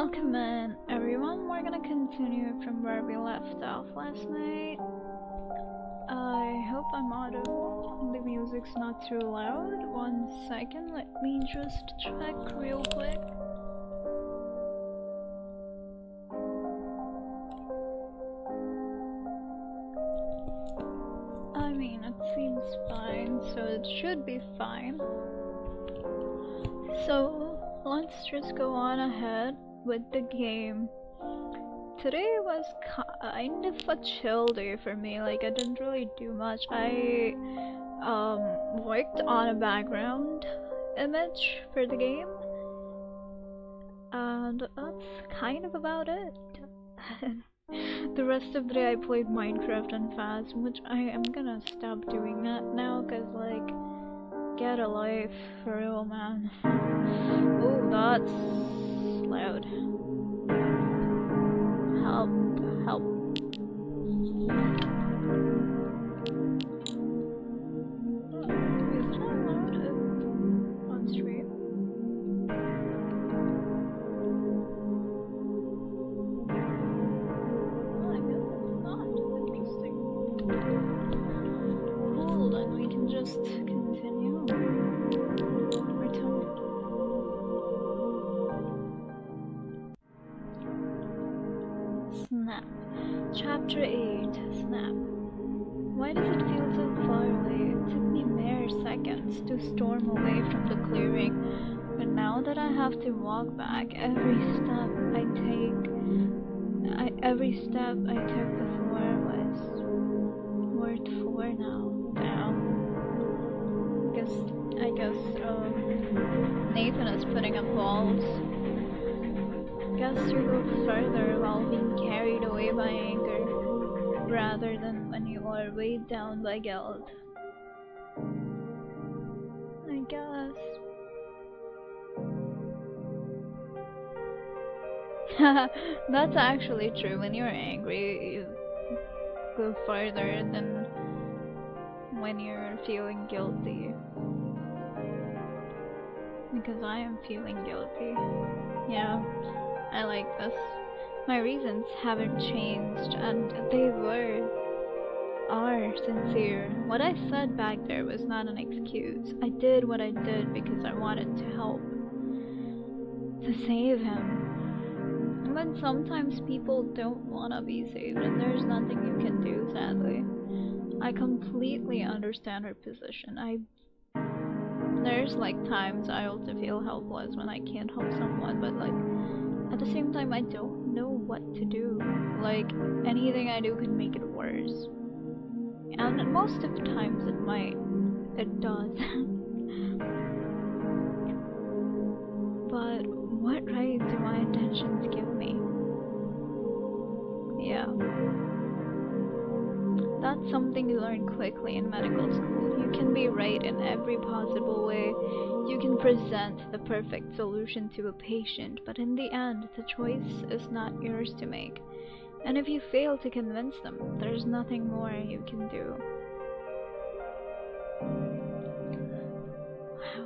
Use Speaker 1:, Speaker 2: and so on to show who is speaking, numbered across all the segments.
Speaker 1: Welcome in, everyone. We're gonna continue from where we left off last night. I hope I'm audible. The music's not too loud. 1 second, let me just check real quick. I mean, it seems fine, so it should be fine. So, let's just go on ahead with the game. Today was kind of a chill day for me. Like, I didn't really do much. I worked on a background image for the game, and that's kind of about it. The rest of the day I played Minecraft and Phasm, which I am gonna stop doing that now, cause like, get a life for real, man. Oh, that's loud. Help, help. Is that loud on stream? I guess it's not. Interesting. Cool, then we can just continue. Return. Snap. Chapter 8. Snap. Why does it feel so far away? It took me mere seconds to storm away from the clearing, but now that I have to walk back, every step I took before was worth 4 now. Damn. I guess Nathan is putting up walls. Guess you go further while being carried away by anger, rather than when you are weighed down by guilt. I guess. That's actually true. When you're angry, you go further than when you're feeling guilty. Because I am feeling guilty. Yeah, I like this. My reasons haven't changed, and they are sincere. What I said back there was not an excuse. I did what I did because I wanted to help. To save him. But sometimes people don't want to be saved, and there's nothing you can do, sadly. I completely understand her position. There's like times I also feel helpless when I can't help someone, but like at the same time I don't know what to do. Like anything I do can make it worse. And most of the times it does. But what right do my intentions give me? Yeah. That's something you learn quickly in medical school. You can be right in every possible way. You can present the perfect solution to a patient, but in the end, the choice is not yours to make. And if you fail to convince them, there's nothing more you can do.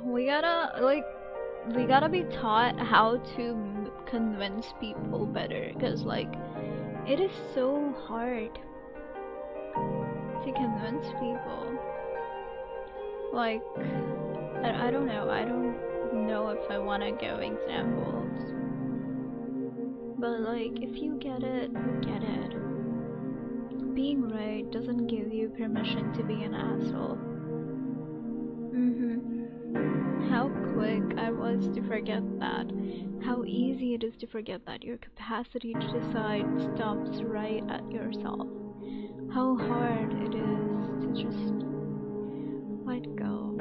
Speaker 1: We gotta be taught how to convince people better, because like, it is so hard to convince people. Like, I don't know. I don't know if I want to give examples. But like, if you get it, you get it. Being right doesn't give you permission to be an asshole. How quick I was to forget that. How easy it is to forget that your capacity to decide stops right at yourself. How hard it is to just let go.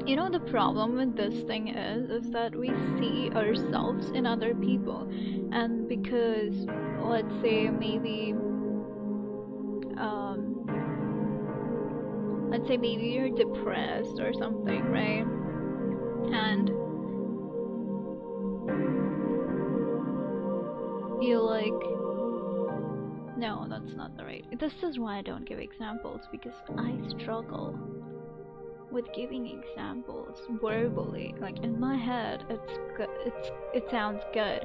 Speaker 1: You know, the problem with this thing is that we see ourselves in other people, and because let's say maybe you're depressed or something, right? And you like, no, that's not the right. This is why I don't give examples, because I struggle with giving examples verbally. Like in my head, it's good. It sounds good.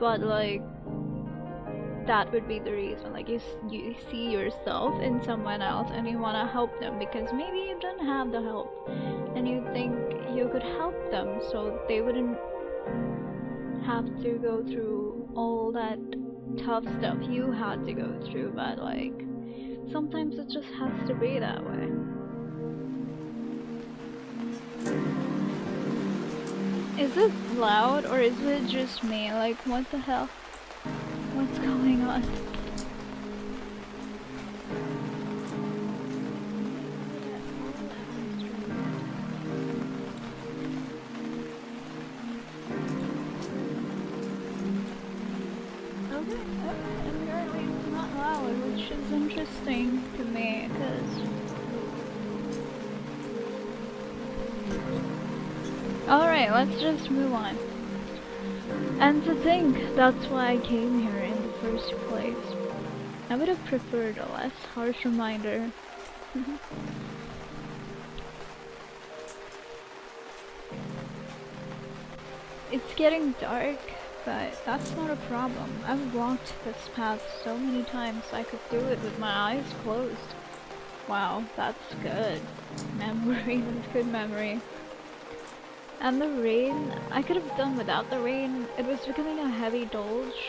Speaker 1: But like that would be the reason. Like you see yourself in someone else and you want to help them because maybe you don't have the help and you think you could help them so they wouldn't have to go through all that tough stuff you had to go through. But like sometimes it just has to be that way. Is it loud or is it just me? Like what the hell? What's going on? Okay, apparently it's not loud, which is interesting to me, because... Alright, let's just move on. And to think, that's why I came here in the first place. I would have preferred a less harsh reminder. It's getting dark, but that's not a problem. I've walked this path so many times I could do it with my eyes closed. Wow, that's good. Memory, that's good memory. And the rain, I could have done without the rain. It was becoming a heavy deluge?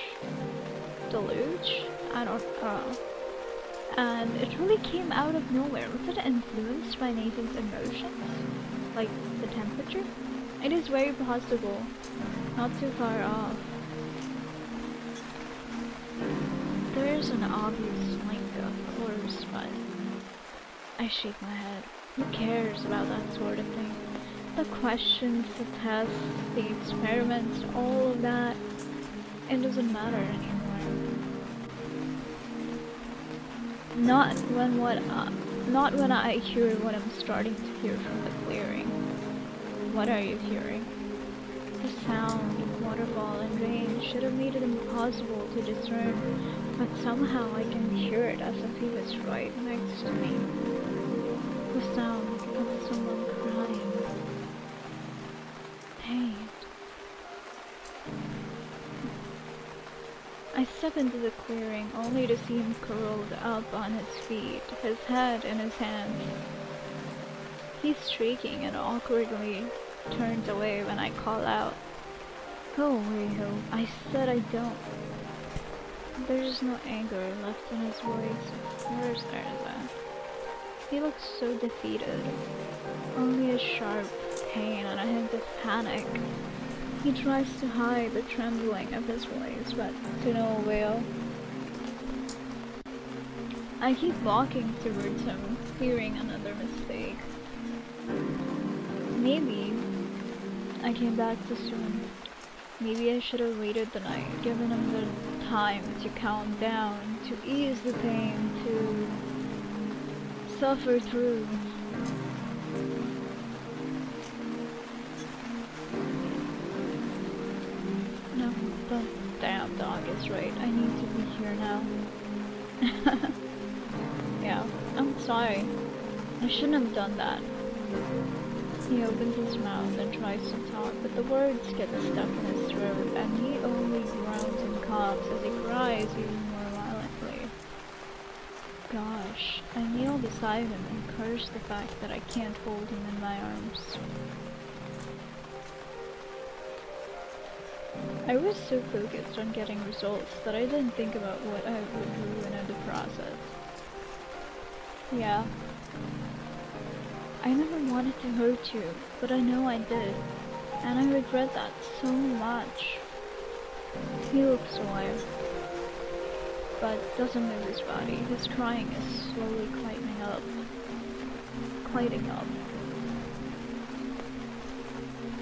Speaker 1: I don't know. And it really came out of nowhere. Was it influenced by Nathan's emotions? Like the temperature? It is very possible. Not too far off. There's an obvious link, of course, but I shake my head. Who cares about that sort of thing? The questions, the tests, the experiments, all of that, it doesn't matter anymore. Not when I hear what I'm starting to hear from the clearing. What are you hearing? The sound of waterfall and rain should have made it impossible to discern, but somehow I can hear it as if he was right next to me. The sound of someone crying. Pain. I step into the clearing only to see him curled up on his feet, his head in his hands. He's shrieking and awkwardly turns away when I call out. Go away, Hill. I said I don't. There's no anger left in his voice. Where's there that? He looks so defeated. Only a sharp pain and a hint of panic. He tries to hide the trembling of his voice, but to no avail. I keep walking towards him, fearing another mistake. Maybe I came back too soon. Maybe I should have waited the night, given him the time to calm down, to ease the pain, to suffer through. No, the damn dog is right. I need to be here now. Yeah, I'm sorry. I shouldn't have done that. He opens his mouth and tries to talk, but the words get stuck in his throat, and he only groans and coughs as he cries even more violently. Gosh, I kneel beside him and curse the fact that I can't hold him in my arms. I was so focused on getting results that I didn't think about what I would ruin in the process. Yeah. I never wanted to hurt you, but I know I did, and I regret that so much. He looks away, but doesn't move his body. His crying is slowly quieting up.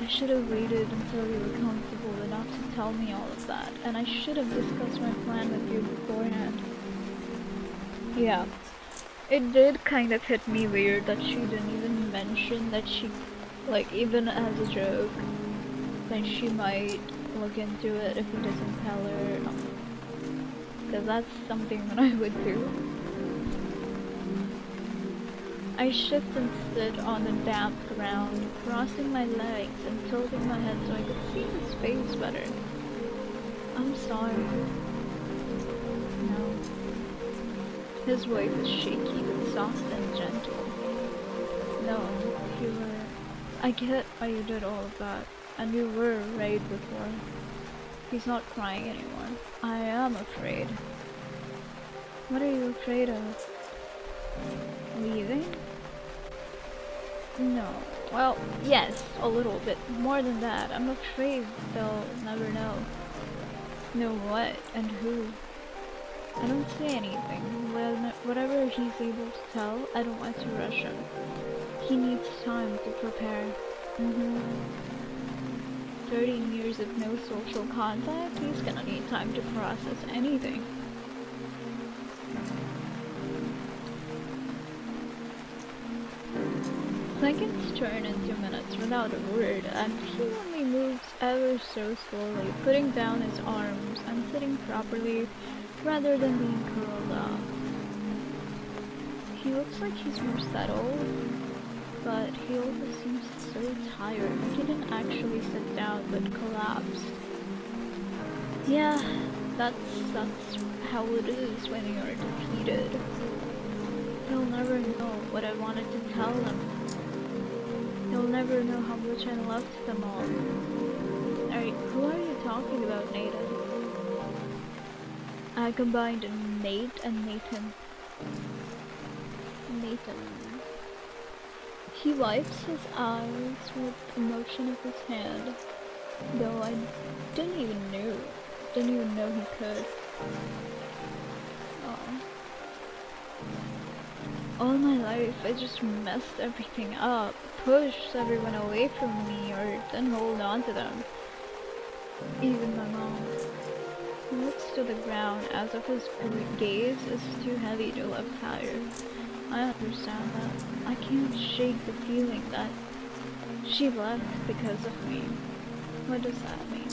Speaker 1: I should have waited until you were comfortable enough to tell me all of that, and I should have discussed my plan with you beforehand. Yeah. It did kind of hit me weird that she didn't even mention that she, like, even as a joke, that she might look into it if he doesn't tell her. because that's something that I would do. I shift and sit on the damp ground, crossing my legs and tilting my head so I could see his face better. I'm sorry. No. His voice is shaky but soft and gentle. No, you were... I get why you did all of that, and you were right before. He's not crying anymore. I am afraid. What are you afraid of? Leaving? No. Well, yes, a little bit. More than that. I'm afraid they'll never know. Know what and who. I don't say anything. Whatever he's able to tell, I don't want to rush him. He needs time to prepare. 13 years of no social contact, he's gonna need time to process anything. Seconds turn into minutes without a word, and he only moves ever so slowly, putting down his arms and sitting properly rather than being curled up. He looks like he's more settled, but he also seems so tired. He didn't actually sit down, but collapsed. Yeah, that's how it is when you're defeated. He'll never know what I wanted to tell him. He'll never know how much I loved them all. Who are you talking about, Nathan? I combined Nate and Nathan. Nathan. He wipes his eyes with a motion of his hand, though I didn't even know he could. Oh. All my life, I just messed everything up, pushed everyone away from me, or didn't hold on to them. Even my mom. He looks to the ground as if his gaze is too heavy to lift higher. I understand that. I can't shake the feeling that she left because of me. What does that mean?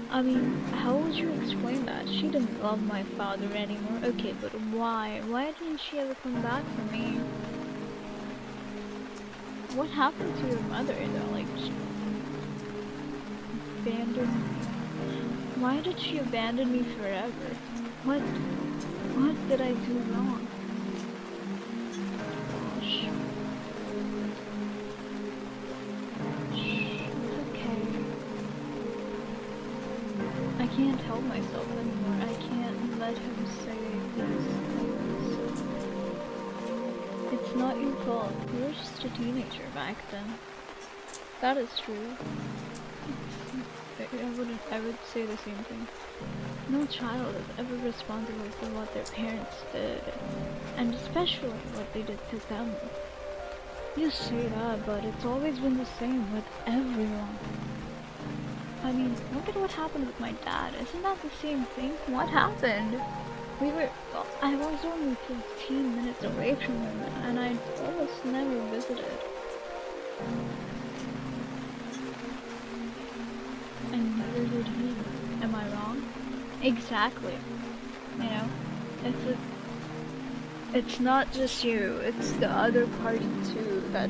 Speaker 1: I mean, how would you explain that? She didn't love my father anymore. Okay, but why? Why didn't she ever come back for me? What happened to your mother though? Like, she abandoned me. Why did she abandon me forever? What did I do wrong? Shh. It's okay. I can't help myself anymore. I can't let him say these things. It's not your fault. You were just a teenager back then. That is true. I would say the same thing. No child is ever responsible for what their parents did, and especially what they did to them. You say that, but it's always been the same with everyone. I mean, look at what happened with my dad. Isn't that the same thing? What happened? I was only 15 minutes away from him, and I almost never visited. And neither did he. Am I wrong? Exactly. You know, it's not just you, it's the other party too that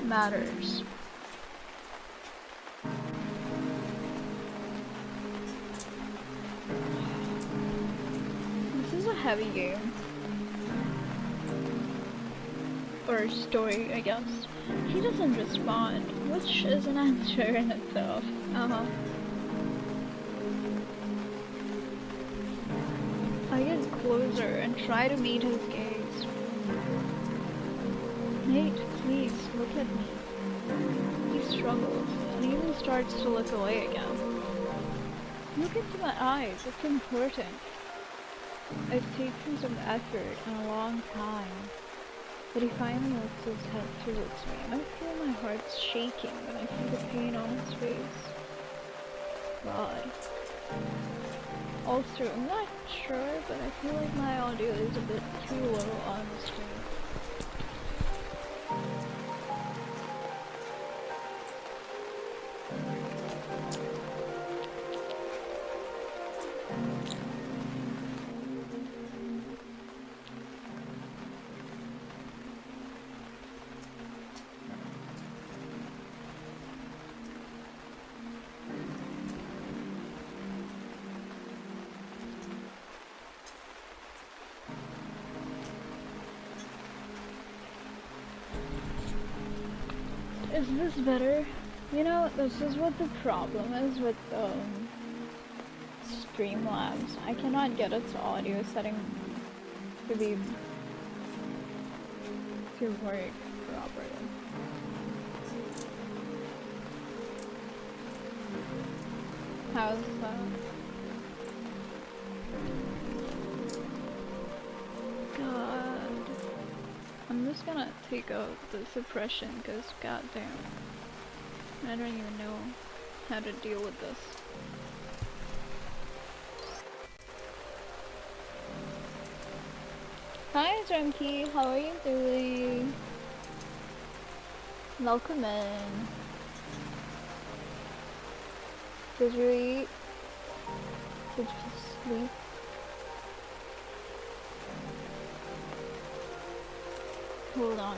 Speaker 1: matters. This is a heavy game. Or story, I guess. He doesn't respond, which is an answer in itself. I get closer and try to meet his gaze. Nate, please, look at me. He struggles, and even starts to look away again. Look into my eyes, it's important. It's taken some effort and a long time. But he finally lifts his head towards me, and I feel my heart shaking when I see the pain on his face. God. Also, I'm not sure, but I feel like my audio is a bit too low on the stream. Is this better? You know, this is what the problem is with Streamlabs. I cannot get its audio setting to be to work properly. How's that? God. I'm just gonna take out the suppression because goddamn. I don't even know how to deal with this. Hi Drumkey, how are you doing? Welcome in. Did you eat? Did you sleep? Hold on.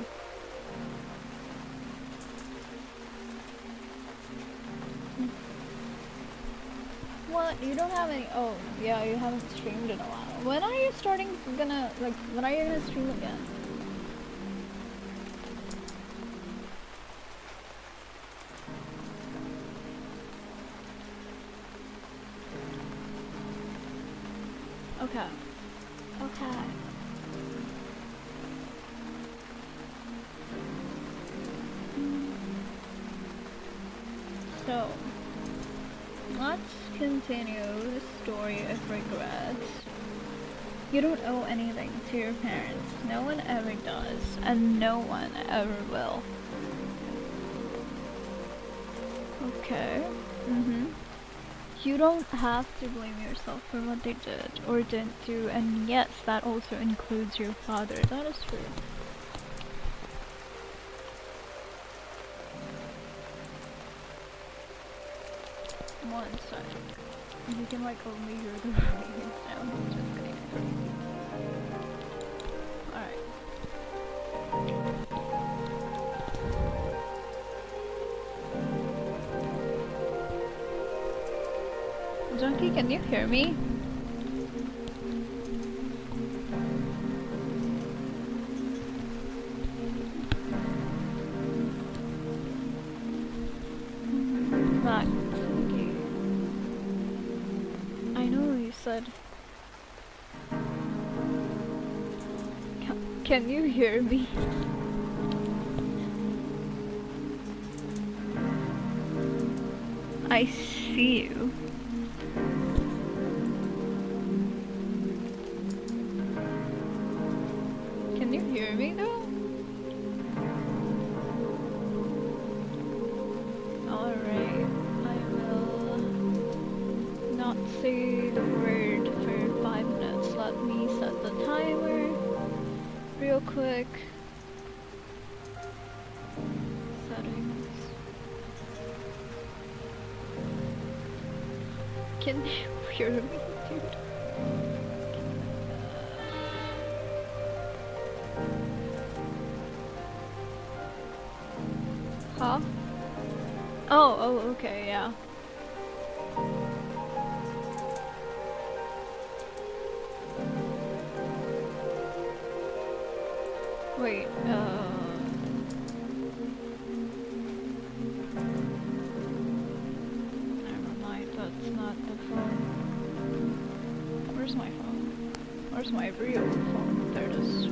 Speaker 1: What? You don't have any? Oh, yeah, you haven't streamed in a while. When are you when are you gonna stream again? Okay. Okay. So, let's continue the story of regrets. You don't owe anything to your parents. No one ever does, and no one ever will. Okay. You don't have to blame yourself for what they did or didn't do, and yes, that also includes your father. That is true. One second. You can like only hear the rain sound. It's just getting crazy. Alright. Junkie, can you hear me? Back. Okay. I know you said. Can you hear me? I see you. Can you hear me though? Alright, I will not say the word for 5 minutes. Let me set the timer real quick. Settings. Can you hear me, dude? Huh? Oh, okay, yeah. Wait, never mind, that's not the phone. Where's my phone? Where's my real phone? There it is.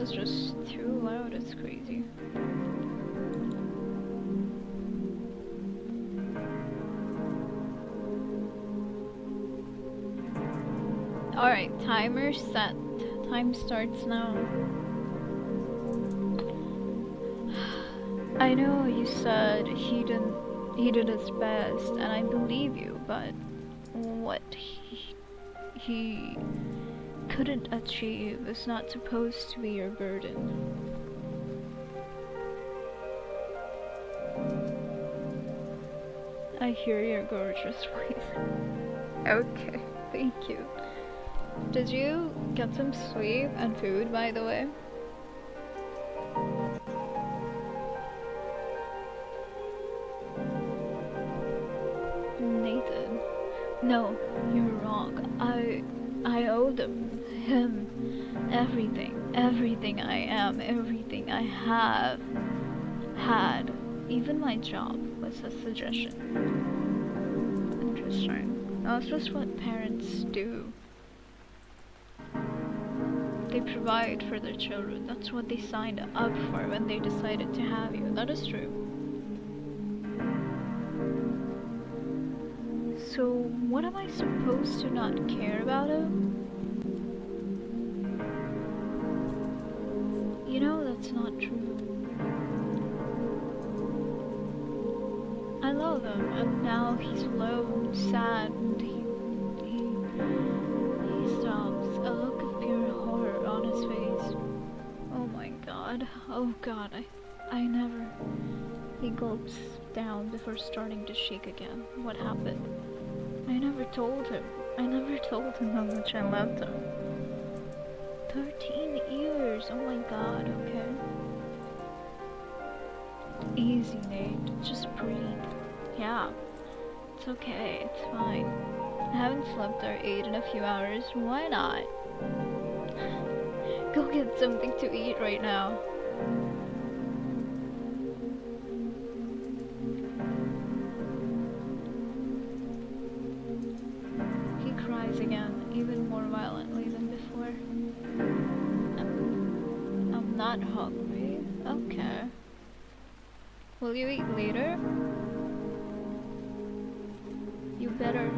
Speaker 1: Is just too loud, it's crazy. Alright, timer set. Time starts now. I know you said he did his best, and I believe you, but what he couldn't achieve is not supposed to be your burden. I hear your gorgeous voice. Okay, thank you. Did you get some sleep and food, by the way? No, you're wrong. I owe him everything. Everything I am, everything I have had. Even my job was a suggestion. Interesting. That's just what parents do. They provide for their children. That's what they signed up for when they decided to have you. That is true. So, what am I supposed to not care about him? You know, that's not true. I love him, and now he's alone, sad, and he stops. A look of pure horror on his face. Oh my god. Oh god, I never... He gulps down before starting to shake again. What happened? I never told him. I never told him how much I loved him. 13 years, oh my god, okay. Easy, Nate, just breathe. Yeah, it's okay, it's fine. I haven't slept or ate in a few hours, why not? Go get something to eat right now. He cries again, even more violently than before. I'm not hungry. Okay. Will you eat later? You better.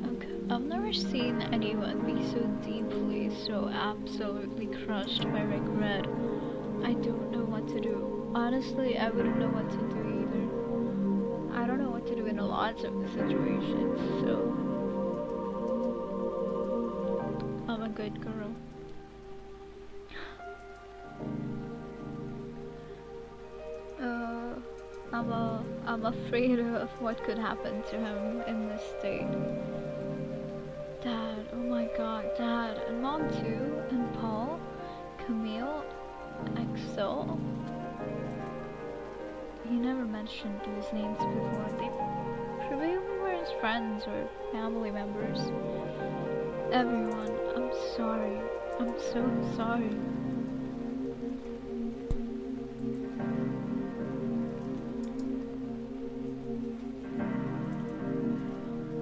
Speaker 1: Okay. I've never seen anyone be so deeply, so absolutely crushed by regret. I don't know what to do. Honestly, I wouldn't know what to do either. I don't know what to do in a lot of the situations, so I'm a good girl. I'm afraid of what could happen to him in this state. Dad, oh my god, Dad, and Mom too, and Paul, Camille, Axel. He never mentioned those names before. They probably were his friends or family members. Everyone, I'm sorry. I'm so sorry.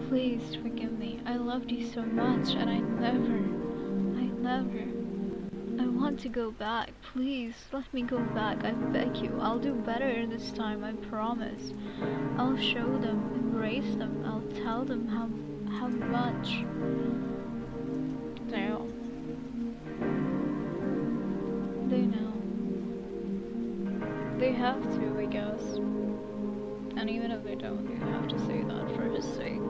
Speaker 1: Please forgive me. I loved you so much and I want to go back. Please, let me go back. I beg you. I'll do better this time, I promise. I'll show them, embrace them. I'll tell them how much. Damn. They know. They have to, I guess. And even if they don't, you have to say that for his sake.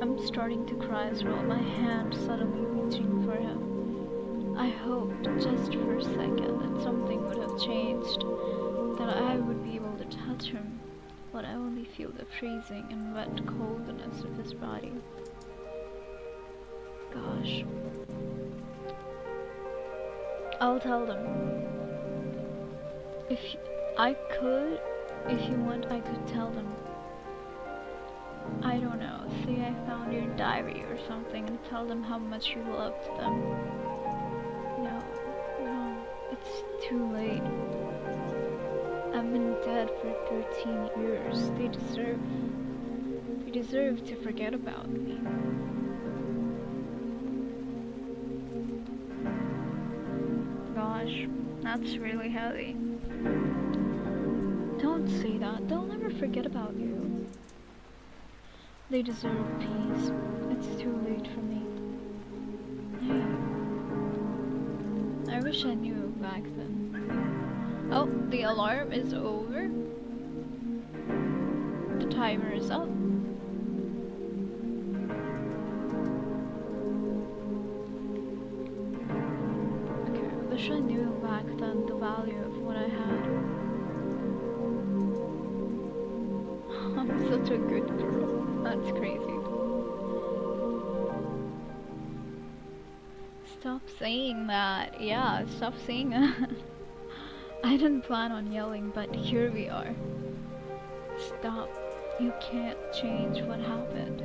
Speaker 1: I'm starting to cry as well, my hand suddenly reaching for him. I hoped, just for a second, that something would have changed, that I would be able to touch him, but I only feel the freezing and wet coldness of his body. Gosh. I'll tell them. If you want, I could tell them. I don't know, say I found your diary or something and tell them how much you loved them. No, it's too late. I've been dead for 13 years. They deserve to forget about me. Gosh, that's really heavy. Don't say that, they'll never forget about you. They deserve peace. It's too late for me. Hey. I wish I knew back then. Oh, the alarm is over. The timer is up. Okay, I wish I knew back then the value of what I had. I'm such a good girl. That's crazy. Stop saying that. Yeah, stop saying that. I didn't plan on yelling, but here we are. Stop. You can't change what happened.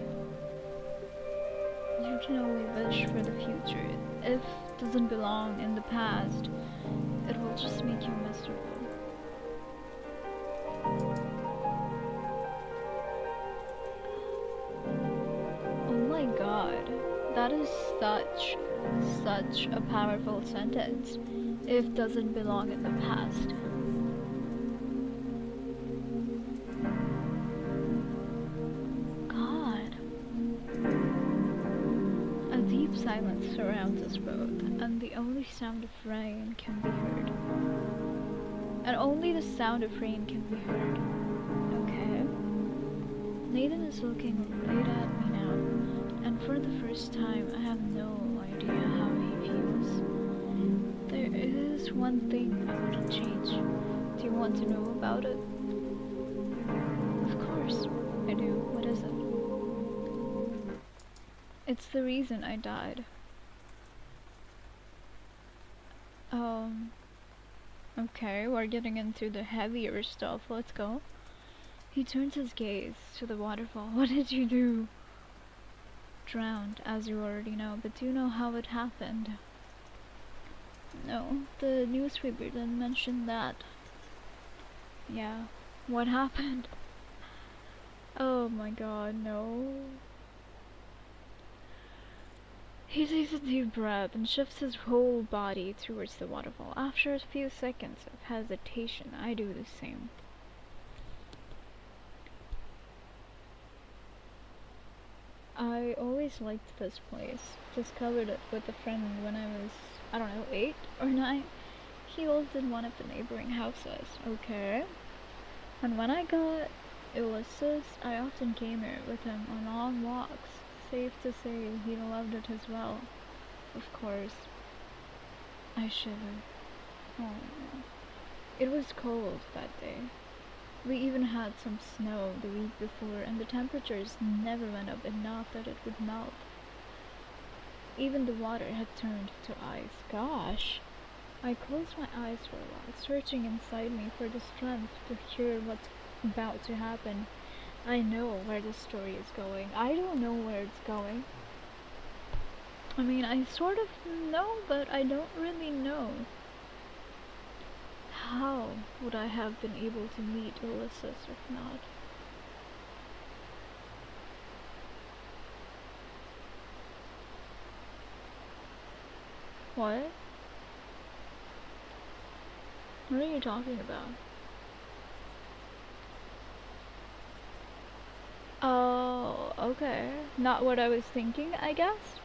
Speaker 1: You can only wish for the future. If it doesn't belong in the past, it will just make you miserable. Oh my god. That is such a powerful sentence. If doesn't belong in the past. God. A deep silence surrounds us both, and the only sound of rain can be heard. And only the sound of rain can be heard. Okay. Nathan is looking right at me now, and for the first time I have no idea how he feels. There is one thing I wouldn't change. Do you want to know about it? Of course, I do. What is it? It's the reason I died. Okay, we're getting into the heavier stuff. Let's go. He turns his gaze to the waterfall. What did you do? Drowned, as you already know, but do you know how it happened? No, the newspaper didn't mention that. Yeah, what happened? Oh my god, no. He takes a deep breath and shifts his whole body towards the waterfall. After a few seconds of hesitation, I do the same. I always liked this place. Discovered it with a friend when I was, I don't know, 8 or 9. He lived in one of the neighboring houses. Okay. And when I got Ulysses, I often came here with him on long walks. Safe to say, he loved it as well. Of course. I shivered. Oh, it was cold that day. We even had some snow the week before, and the temperatures never went up enough that it would melt. Even the water had turned to ice. Gosh! I closed my eyes for a while, searching inside me for the strength to hear what's about to happen. I know where the story is going. I don't know where it's going. I mean, I sort of know, but I don't really know. How would I have been able to meet Ulysses if not? What? What are you talking about? Oh, okay. Not what I was thinking, I guess?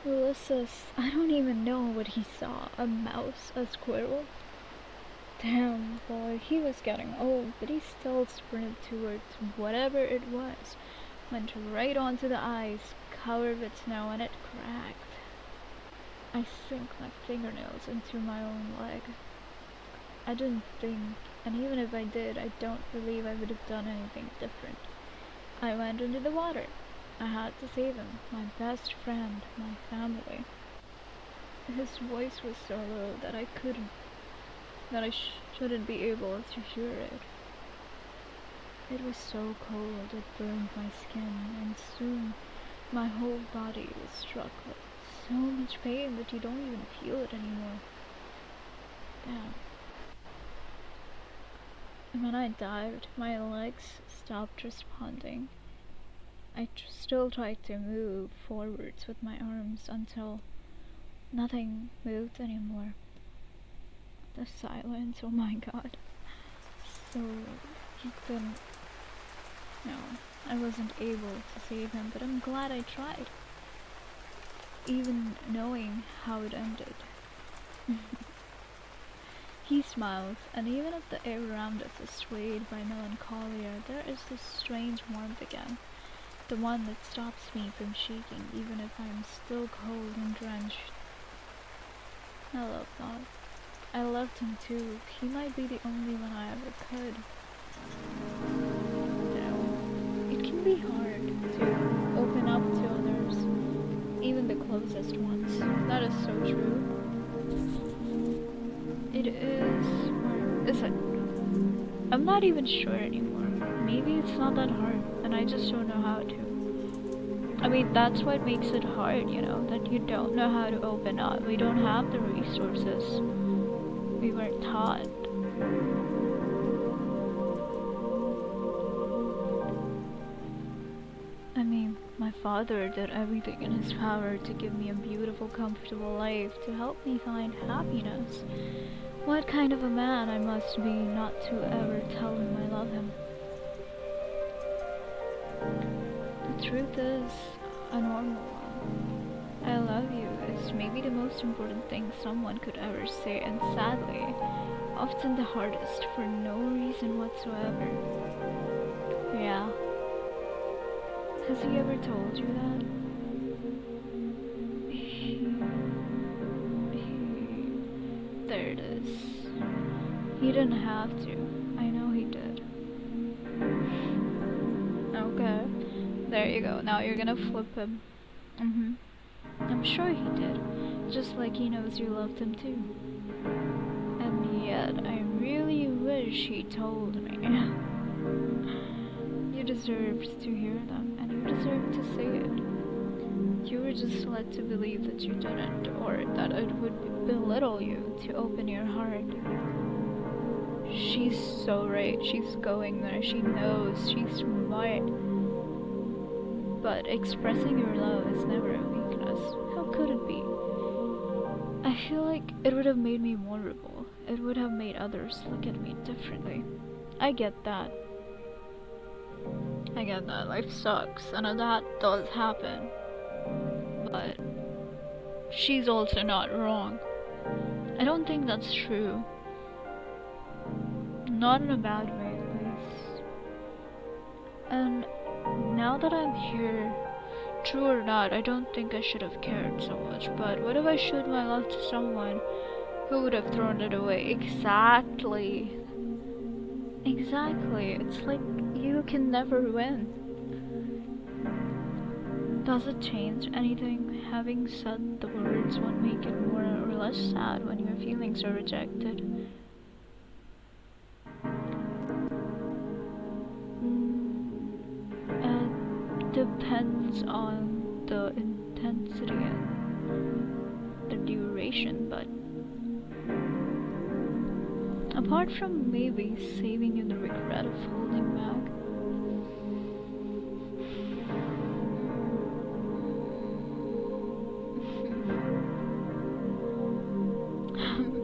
Speaker 1: Ulysses, I don't even know what he saw. A mouse? A squirrel? Damn, boy, he was getting old, but he still sprinted towards whatever it was. Went right onto the ice, covered with snow, and it cracked. I sink my fingernails into my own leg. I didn't think, and even if I did, I don't believe I would have done anything different. I went into the water. I had to save him, my best friend, my family. His voice was so low that I shouldn't be able to hear it. It was so cold it burned my skin, and soon my whole body was struck with so much pain that you don't even feel it anymore. Damn. And when I dived, my legs stopped responding. I still tried to move forwards with my arms until nothing moved anymore. The silence, oh my god. So, then, no, I wasn't able to save him, but I'm glad I tried. Even knowing how it ended. He smiles, and even if the air around us is swayed by melancholia, there is this strange warmth again. The one that stops me from shaking, even if I am still cold and drenched. I love that. I loved him too. He might be the only one I ever could. You know, it can be hard to open up to others, even the closest ones. That is so true. It is, or is it? I'm not even sure anymore. Maybe it's not that hard, and I just don't know how to. I mean, that's what makes it hard, you know, that you don't know how to open up. We don't have the resources. We weren't taught. I mean, my father did everything in his power to give me a beautiful, comfortable life, to help me find happiness. What kind of a man I must be not to ever tell him I love him. The truth is, a normal one. I love you is maybe the most important thing someone could ever say, and sadly, often the hardest for no reason whatsoever. Yeah. Has he ever told you that? There it is. He didn't have to. I know he did. Okay. There you go. Now you're gonna flip him. I'm sure he did. Just like he knows you loved him too. And yet, I really wish he told me. You deserved to hear them, and you deserved to say it. You were just led to believe that you didn't, or that it would belittle you to open your heart. She's so right. She's going there. She knows. She's smart. But expressing your love is never a weakness. How could it be? I feel like it would have made me vulnerable. It would have made others look at me differently. I get that. I get that. Life sucks, and that does happen. But she's also not wrong. I don't think that's true. Not in a bad way, please. And now that I'm here, true or not, I don't think I should have cared so much. But what if I showed my love to someone who would have thrown it away? Exactly. Exactly. It's like you can never win. Does it change anything? Having said the words won't make it more or less sad when your feelings are rejected. It depends on the intensity and the duration, but apart from maybe saving you the regret of holding back,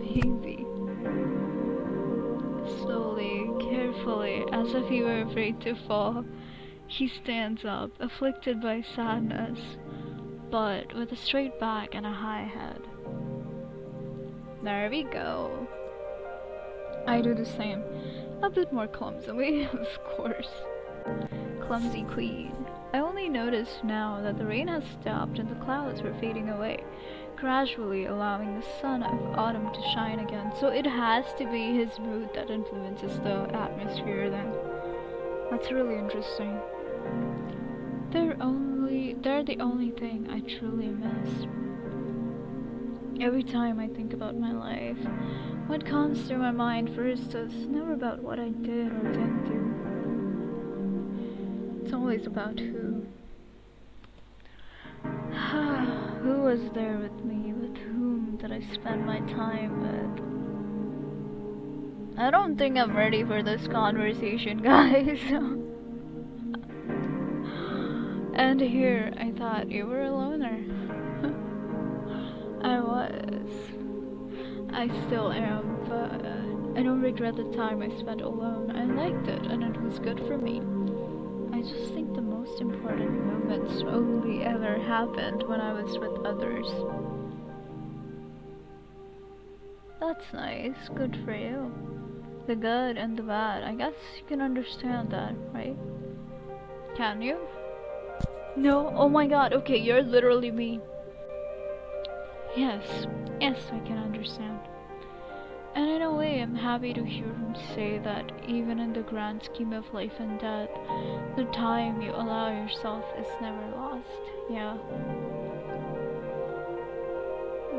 Speaker 1: maybe. Slowly, carefully, as if he were afraid to fall, he stands up, afflicted by sadness, but with a straight back and a high head. There we go. I do the same. A bit more clumsily, of course. Clumsy queen. I only notice now that the rain has stopped and the clouds were fading away, gradually allowing the sun of autumn to shine again. So it has to be his mood that influences the atmosphere then. That's really interesting. They're the only thing I truly miss. Every time I think about my life, what comes through my mind first is never about what I did or didn't do. It's always about who. Who was there with me? With whom did I spend my time with? I don't think I'm ready for this conversation, guys. And here, I thought you were a loner. I was. I still am, but I don't regret the time I spent alone. I liked it, and it was good for me. I just think the most important moments only ever happened when I was with others. That's nice. Good for you. The good and the bad. I guess you can understand that, right? Can you? No? Oh my god, okay, you're literally me. Yes, I can understand. And in a way, I'm happy to hear him say that even in the grand scheme of life and death, the time you allow yourself is never lost. Yeah.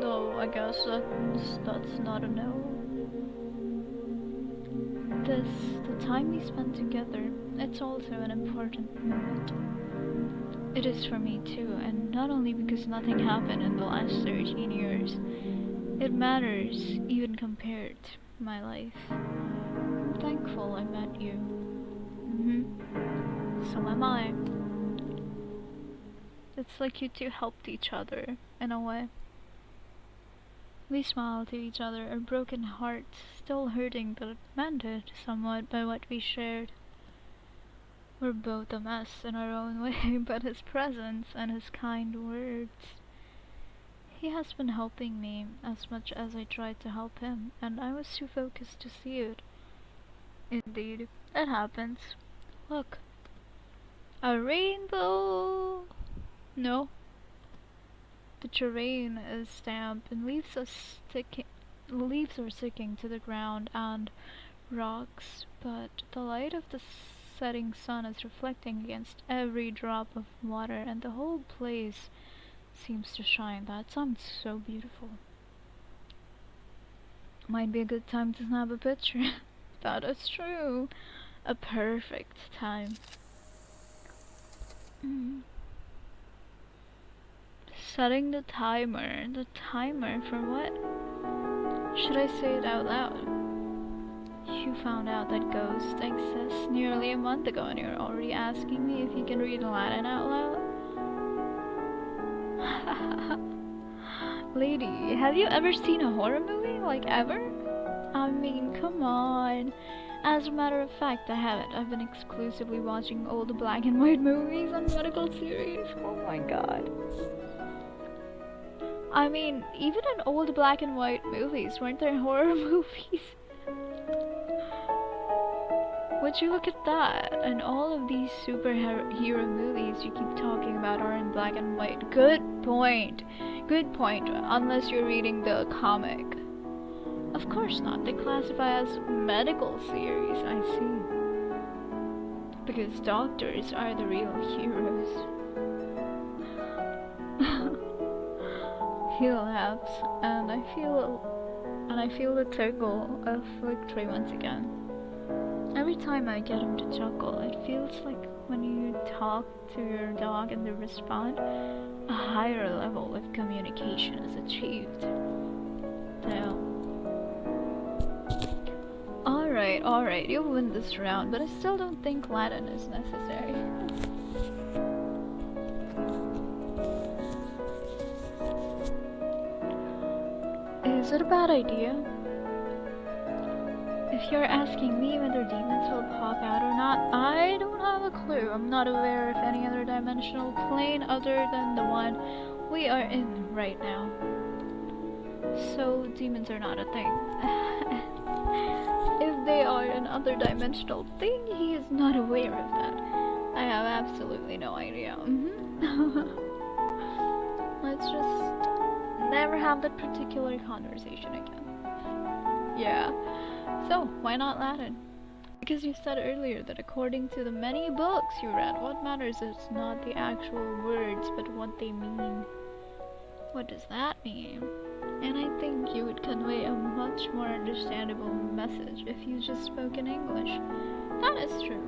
Speaker 1: No, I guess that's not a no. The time we spend together, it's also an important moment. It is for me too, and not only because nothing happened in the last 13 years. It matters, even compared to my life. I'm thankful I met you. So am I. It's like you two helped each other, in a way. We smiled to each other, our broken hearts still hurting but mended somewhat by what we shared. We're both a mess in our own way, but his presence and his kind words. He has been helping me as much as I tried to help him, and I was too focused to see it. Indeed, it happens. Look. A rainbow! No. The terrain is damp and leaves are sticking to the ground and rocks, but the light of the setting sun is reflecting against every drop of water and the whole place seems to shine. That sounds so beautiful. Might be a good time to snap a picture. That is true. A perfect time. Setting the timer. The timer for what? Should I say it out loud? You found out that ghosts exist nearly a month ago and you're already asking me if you can read Latin out loud? Lady, have you ever seen a horror movie? Like, ever? I mean, come on. As a matter of fact, I haven't. I've been exclusively watching old black and white movies and medical series. Oh my god. I mean, even in old black and white movies, weren't there horror movies? Would you look at that? And all of these superhero movies you keep talking about are in black and white. Good point. Good point, unless you're reading the comic. Of course not. They classify as medical series, I see. Because doctors are the real heroes. He laughs, and I feel the tingle of victory once again. Every time I get him to chuckle, it feels like when you talk to your dog and they respond, a higher level of communication is achieved. Damn. Alright, you'll win this round, but I still don't think Latin is necessary. Is it a bad idea? If you're asking me whether demons will pop out or not, I don't have a clue. I'm not aware of any other dimensional plane other than the one we are in right now. So demons are not a thing. If they are an other dimensional thing, he is not aware of that. I have absolutely no idea. Let's just never have that particular conversation again. Yeah. So, why not Latin? Because you said earlier that according to the many books you read, what matters is not the actual words, but what they mean. What does that mean? And I think you would convey a much more understandable message if you just spoke in English. That is true.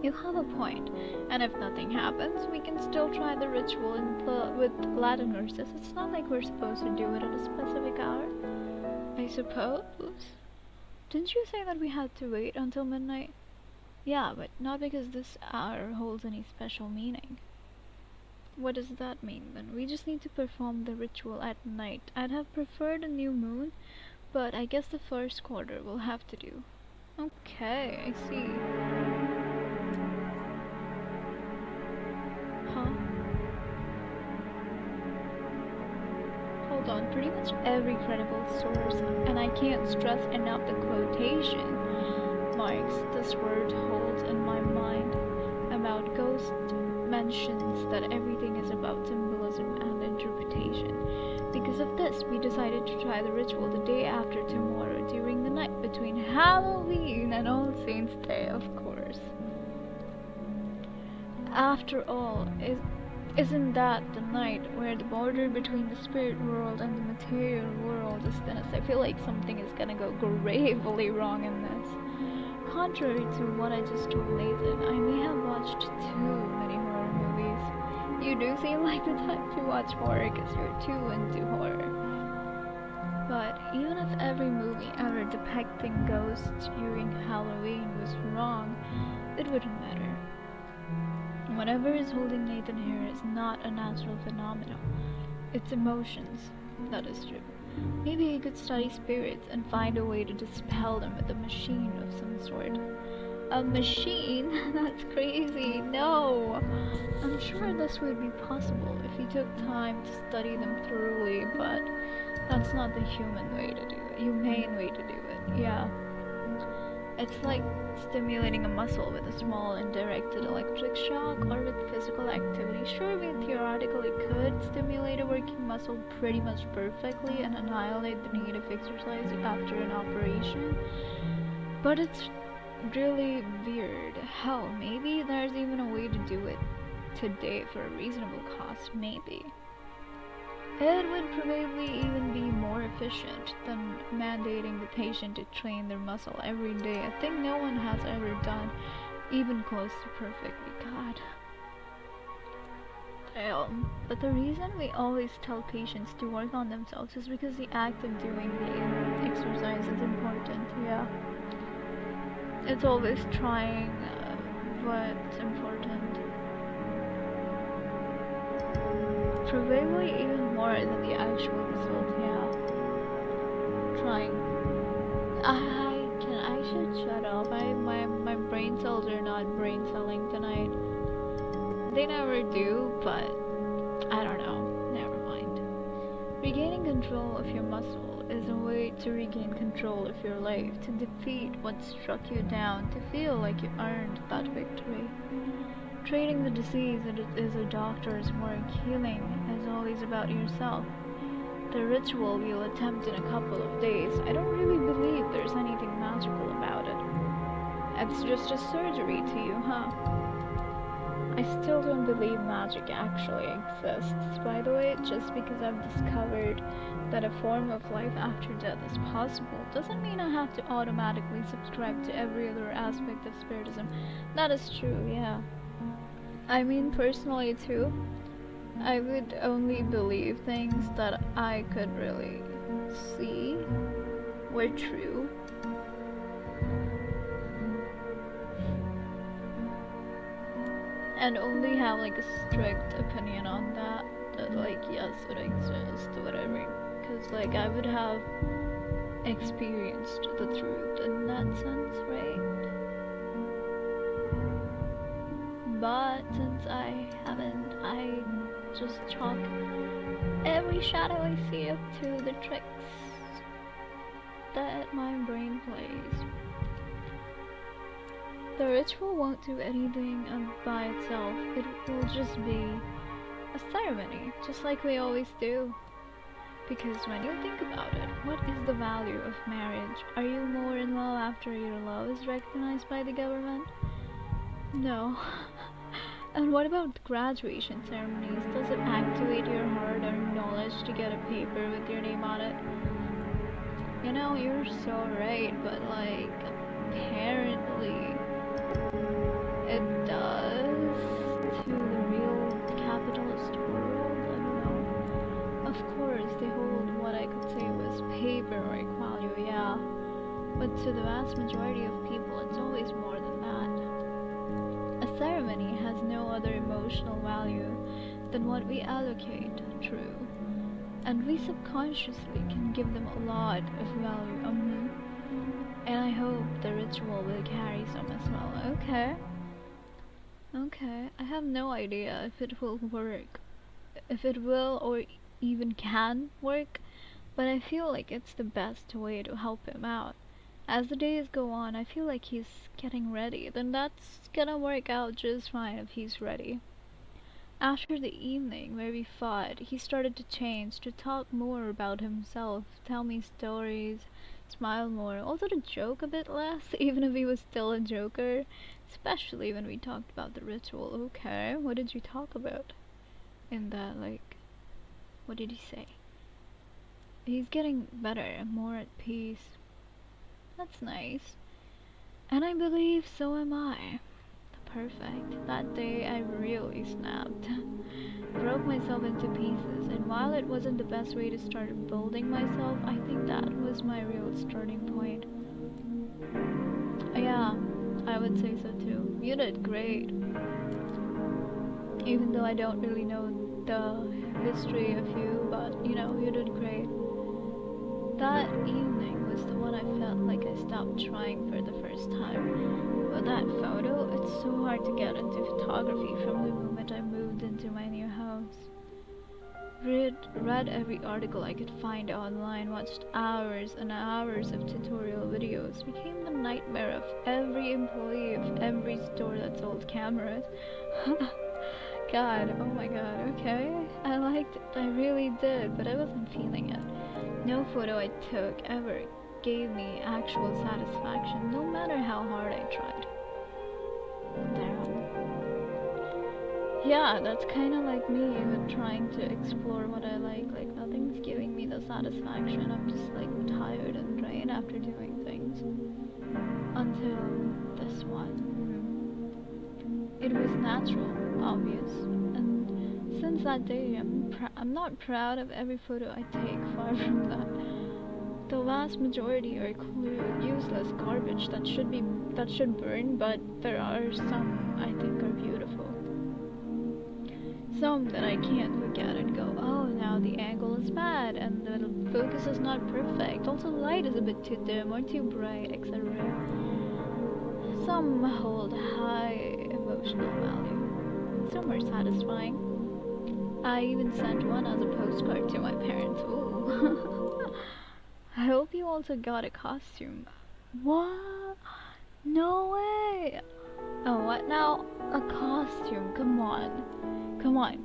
Speaker 1: You have a point, and if nothing happens, we can still try the ritual with Latin verses. It's not like we're supposed to do it at a specific hour. I suppose. Didn't you say that we had to wait until midnight? Yeah, but not because this hour holds any special meaning. What does that mean then? We just need to perform the ritual at night. I'd have preferred a new moon, but I guess the first quarter will have to do. Okay, I see. Huh? Hold on, pretty much every credible source, and I can't stress enough the quotation marks this word holds in my mind about ghost mentions that everything is about symbolism and interpretation. Because of this, we decided to try the ritual the day after tomorrow during the night between Halloween and All Saints' Day, of course. After all, Isn't that the night where the border between the spirit world and the material world is thinnest? I feel like something is gonna go gravely wrong in this. Contrary to what I just told Nathan, I may have watched too many horror movies. You do seem like the type to watch horror because you're too into horror. But even if every movie ever depicting ghosts during Halloween was wrong, it wouldn't matter. Whatever is holding Nathan here is not a natural phenomenon. It's emotions. That is true. Maybe he could study spirits and find a way to dispel them with a machine of some sort. A machine? That's crazy. No! I'm sure this would be possible if he took time to study them thoroughly, but that's not the human way to do it. Humane way to do it. Yeah. It's like stimulating a muscle with a small indirected electric shock or with physical activity. Sure, we theoretically could stimulate a working muscle pretty much perfectly and annihilate the need of exercise after an operation, but it's really weird. Hell, maybe there's even a way to do it today for a reasonable cost, maybe. It would probably even be more efficient than mandating the patient to train their muscle every day. I think no one has ever done even close to perfectly. God. Damn. But the reason we always tell patients to work on themselves is because the act of doing the exercise is important, yeah. It's always trying what's important. Probably even more than the actual result, yeah. Trying. I should shut up. My brain cells are not brain celling tonight. They never do, but I don't know. Never mind. Regaining control of your muscle is a way to regain control of your life, to defeat what struck you down, to feel like you earned that victory. Treating the disease is a doctor's work. Healing is always about yourself. The ritual we'll attempt in a couple of days, I don't really believe there's anything magical about it. It's just a surgery to you, huh? I still don't believe magic actually exists, by the way. Just because I've discovered that a form of life after death is possible doesn't mean I have to automatically subscribe to every other aspect of spiritism. That is true, yeah. I mean, personally too, I would only believe things that I could really see were true. And only have like a strict opinion on that, like yes, it exists, whatever. Cause like I would have experienced the truth in that sense, right? But since I haven't, I just chalk every shadow I see up to the tricks that my brain plays. The ritual won't do anything by itself. It will just be a ceremony, just like we always do. Because when you think about it, what is the value of marriage? Are you more in love after your love is recognized by the government? No. And what about graduation ceremonies? Does it activate your hard-earned knowledge to get a paper with your name on it? You know, you're so right, but like, apparently it does to the real capitalist world. I don't know. Of course, they hold what I could say was paperwork value, yeah. But to the vast majority of people, it's always more than that. A ceremony has no other emotional value than what we allocate, true. And we subconsciously can give them a lot of value. And I hope the ritual will carry some as well. Okay. Okay, I have no idea if it will work. If it will or even can work, but I feel like it's the best way to help him out. As the days go on, I feel like he's getting ready. Then that's gonna work out just fine if he's ready. After the evening where we fought, he started to change, to talk more about himself, tell me stories, smile more, also to joke a bit less, even if he was still a joker. Especially when we talked about the ritual. Okay, what did you talk about? in that, like, what did he say? He's getting better and more at peace. That's nice. And I believe so am I. Perfect. That day I really snapped. Broke myself into pieces, and while it wasn't the best way to start building myself, I think that was my real starting point. Yeah, I would say so too. You did great. Even though I don't really know the history of you, but you know, you did great. That evening was the one I felt like I stopped trying for the first time. But that photo, it's so hard to get into photography from the moment I moved into my new house. Read every article I could find online, watched hours and hours of tutorial videos, became the nightmare of every employee of every store that sold cameras. God, oh my god, okay. I liked it, I really did, but I wasn't feeling it. No photo I took ever gave me actual satisfaction, no matter how hard I tried. Damn. Yeah, that's kind of like me with trying to explore what I like nothing's giving me the satisfaction. I'm just like tired and drained after doing things. Until this one. It was natural, obvious, and since that day I'm not proud of every photo I take, far from that. The vast majority are useless garbage that should burn, but there are some I think are beautiful. Some that I can't look at and go, oh, now the angle is bad and the focus is not perfect. Also, light is a bit too dim or too bright, etc. Some hold high emotional value. Some are satisfying. I even sent one as a postcard to my parents. Ooh. I hope you also got a costume. What? No way! Oh, what now? A costume, come on. Come on.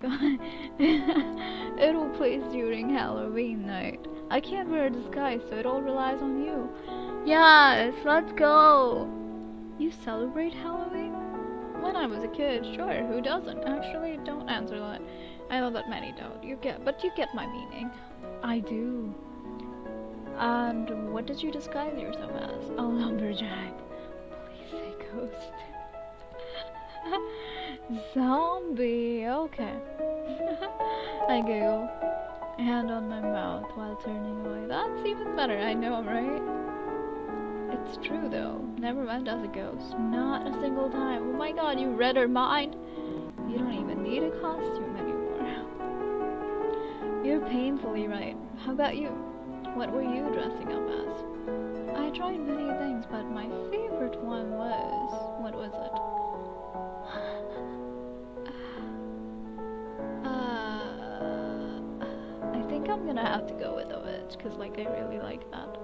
Speaker 1: It'll place during Halloween night. I can't wear a disguise, so it all relies on you. Yes, let's go! You celebrate Halloween? When I was a kid, sure, who doesn't? Actually, don't answer that. I know that many don't. But you get my meaning. I do. And what did you disguise yourself as? A lumberjack. Please say ghost. Zombie, okay. I giggle, hand on my mouth while turning away. That's even better, I know, right? It's true though, never went as a ghost, not a single time. Oh my god, you read her mind. You don't even need a costume anymore. You're painfully right. How about you? What were you dressing up as? I tried many things, but my favorite one was... what was it? I think I'm gonna have to go with a witch, cause like I really like that.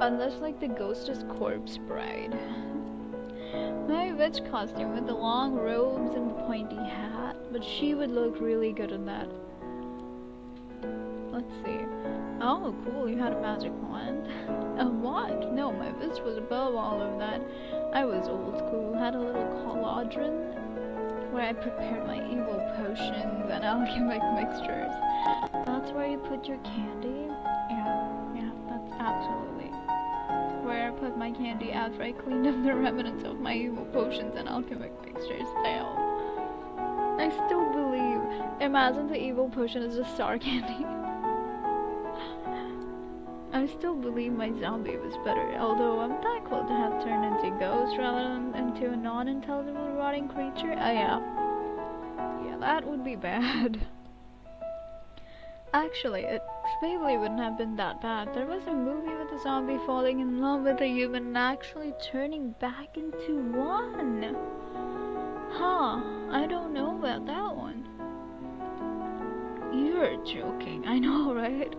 Speaker 1: Unless like the ghost is corpse bride. My witch costume with the long robes and the pointy hat, but she would look really good in that. Let's see. Oh, cool, you had a magic wand. A wand? No, my witch was above all of that. I was old school, had a little cauldron where I prepared my evil potions and alchemic mixtures. That's where you put your candy? Yeah, that's absolutely where I put my candy after I cleaned up the remnants of my evil potions and alchemic mixtures. Damn. I still believe. Imagine the evil potion is just sour candy. I still believe my zombie was better, although I'm thankful to have turned into ghost rather than into a non-intelligible rotting creature. Oh yeah, that would be bad. Actually, it probably wouldn't have been that bad. There was a movie with a zombie falling in love with a human and actually turning back into one. Huh, I don't know about that one. You're joking, I know, right?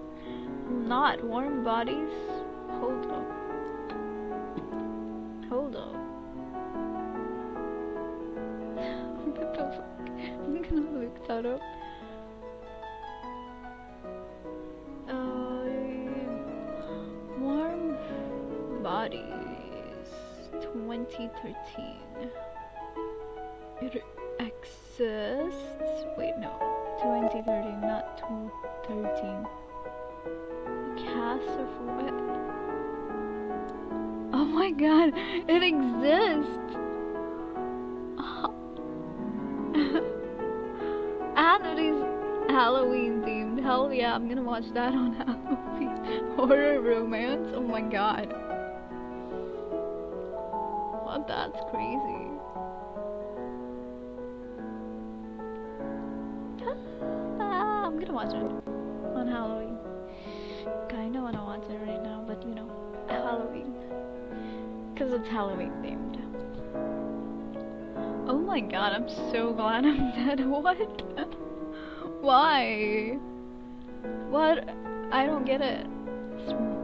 Speaker 1: Not warm bodies? Hold up. Hold up. What the fuck? I'm gonna look that up. Warm bodies 2013. exists. Wait, no. 2013, not 213. Cast of what? Oh my god, it exists! And it is Halloween themed. Hell yeah, I'm gonna watch that on Halloween. Horror romance? Oh my god. What? That's crazy. I'm gonna watch it on Halloween. Kinda wanna watch it right now, but you know, Halloween. Cause it's Halloween themed. Oh my god, I'm so glad I'm dead. What? Why? What? I don't get it.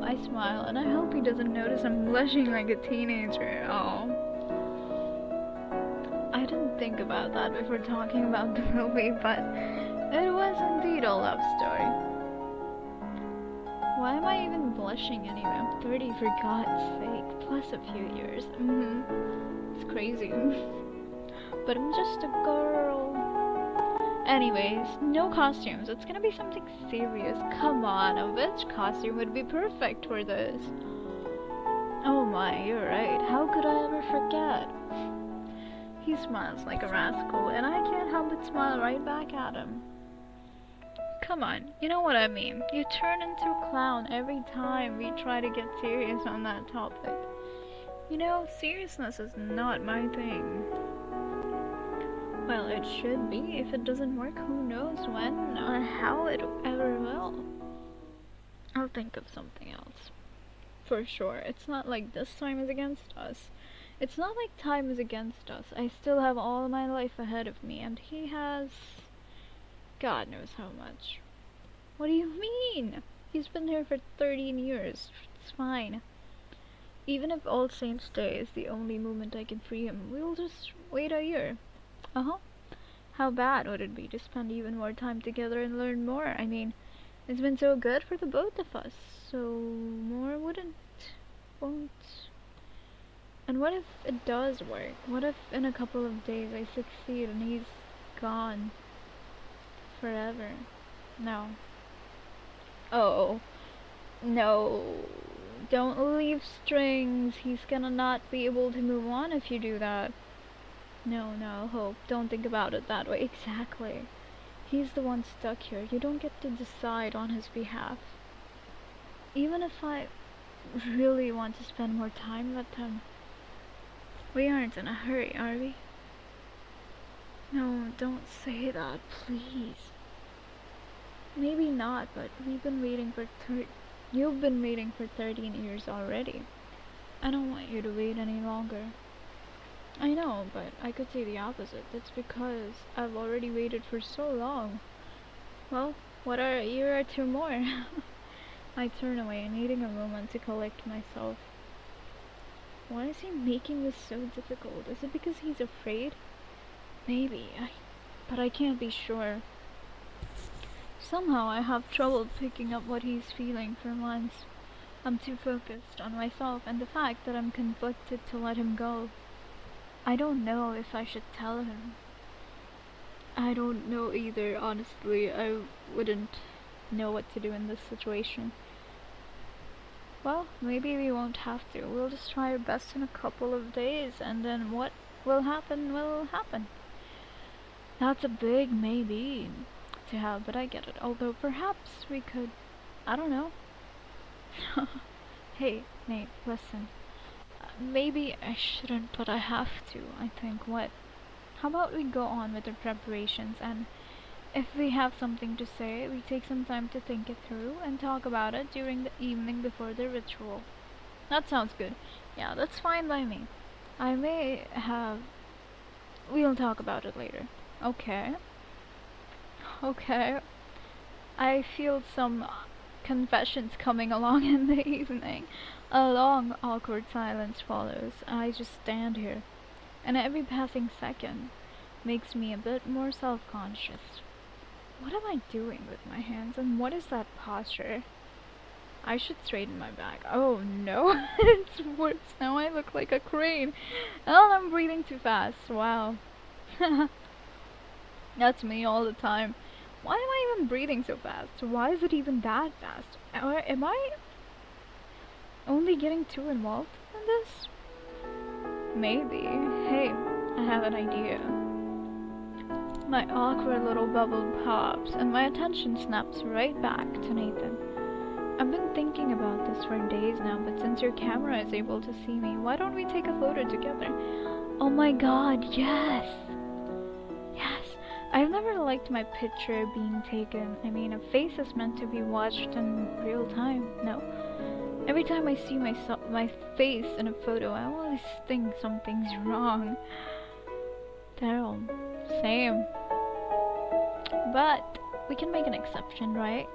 Speaker 1: I smile, and I hope he doesn't notice I'm blushing like a teenager. Oh. I didn't think about that before talking about the movie, but it was indeed a love story. Why am I even blushing anyway? I'm 30 for God's sake, plus a few years. It's crazy. But I'm just a girl. Anyways, no costumes. It's gonna be something serious. Come on, a witch costume would be perfect for this. Oh my, you're right. How could I ever forget? He smiles like a rascal, and I can't help but smile right back at him. Come on, you know what I mean. You turn into a clown every time we try to get serious on that topic. You know, seriousness is not my thing. Well, it should be. If it doesn't work, who knows when or how it ever will. I'll think of something else. For sure. It's not like this time is against us. It's not like time is against us. I still have all my life ahead of me, and he has... God knows how much. What do you mean? He's been here for 13 years. It's fine. Even if All Saints' Day is the only moment I can free him, we'll just wait a year. How bad would it be to spend even more time together and learn more? I mean, it's been so good for the both of us, so more won't. And what if it does work? What if in a couple of days I succeed and he's gone forever? No. Oh, no. Don't leave strings. He's gonna not be able to move on if you do that. No, Hope. Don't think about it that way. Exactly. He's the one stuck here. You don't get to decide on his behalf. Even if I really want to spend more time with him, we aren't in a hurry, are we? No, don't say that, please. Maybe not, but you've been waiting for 13 years already. I don't want you to wait any longer. I know, but I could say the opposite. That's because I've already waited for so long. Well, what are a year or two more? I turn away, needing a moment to collect myself. Why is he making this so difficult? Is it because he's afraid? Maybe, but I can't be sure. Somehow I have trouble picking up what he's feeling for once. I'm too focused on myself and the fact that I'm conflicted to let him go. I don't know if I should tell him. I don't know either, honestly. I wouldn't know what to do in this situation. Well, maybe we won't have to. We'll just try our best in a couple of days, and then what will happen will happen. That's a big maybe to have, but I get it. Although perhaps we could... I don't know. Hey, Nate, listen. Maybe I shouldn't, but I have to, I think. What? How about we go on with the preparations, and if we have something to say, we take some time to think it through and talk about it during the evening before the ritual. That sounds good. Yeah, that's fine by me. I may have... We'll talk about it later. Okay. Okay. I feel some confessions coming along in the evening. A long, awkward silence follows. I just stand here, and every passing second makes me a bit more self-conscious. What am I doing with my hands, and what is that posture? I should straighten my back. Oh no, it's worse. Now I look like a crane. Oh, I'm breathing too fast. Wow. That's me all the time. Why am I even breathing so fast? Why is it even that fast? Or am I only getting too involved in this? Maybe. Hey, I have an idea. My awkward little bubble pops, and my attention snaps right back to Nathan. I've been thinking about this for days now, but since your camera is able to see me, why don't we take a photo together? Oh my god, yes! Yes! I've never liked my picture being taken. I mean, a face is meant to be watched in real time. No. Every time I see my face in a photo, I always think something's wrong. Daryl, same. But we can make an exception, right?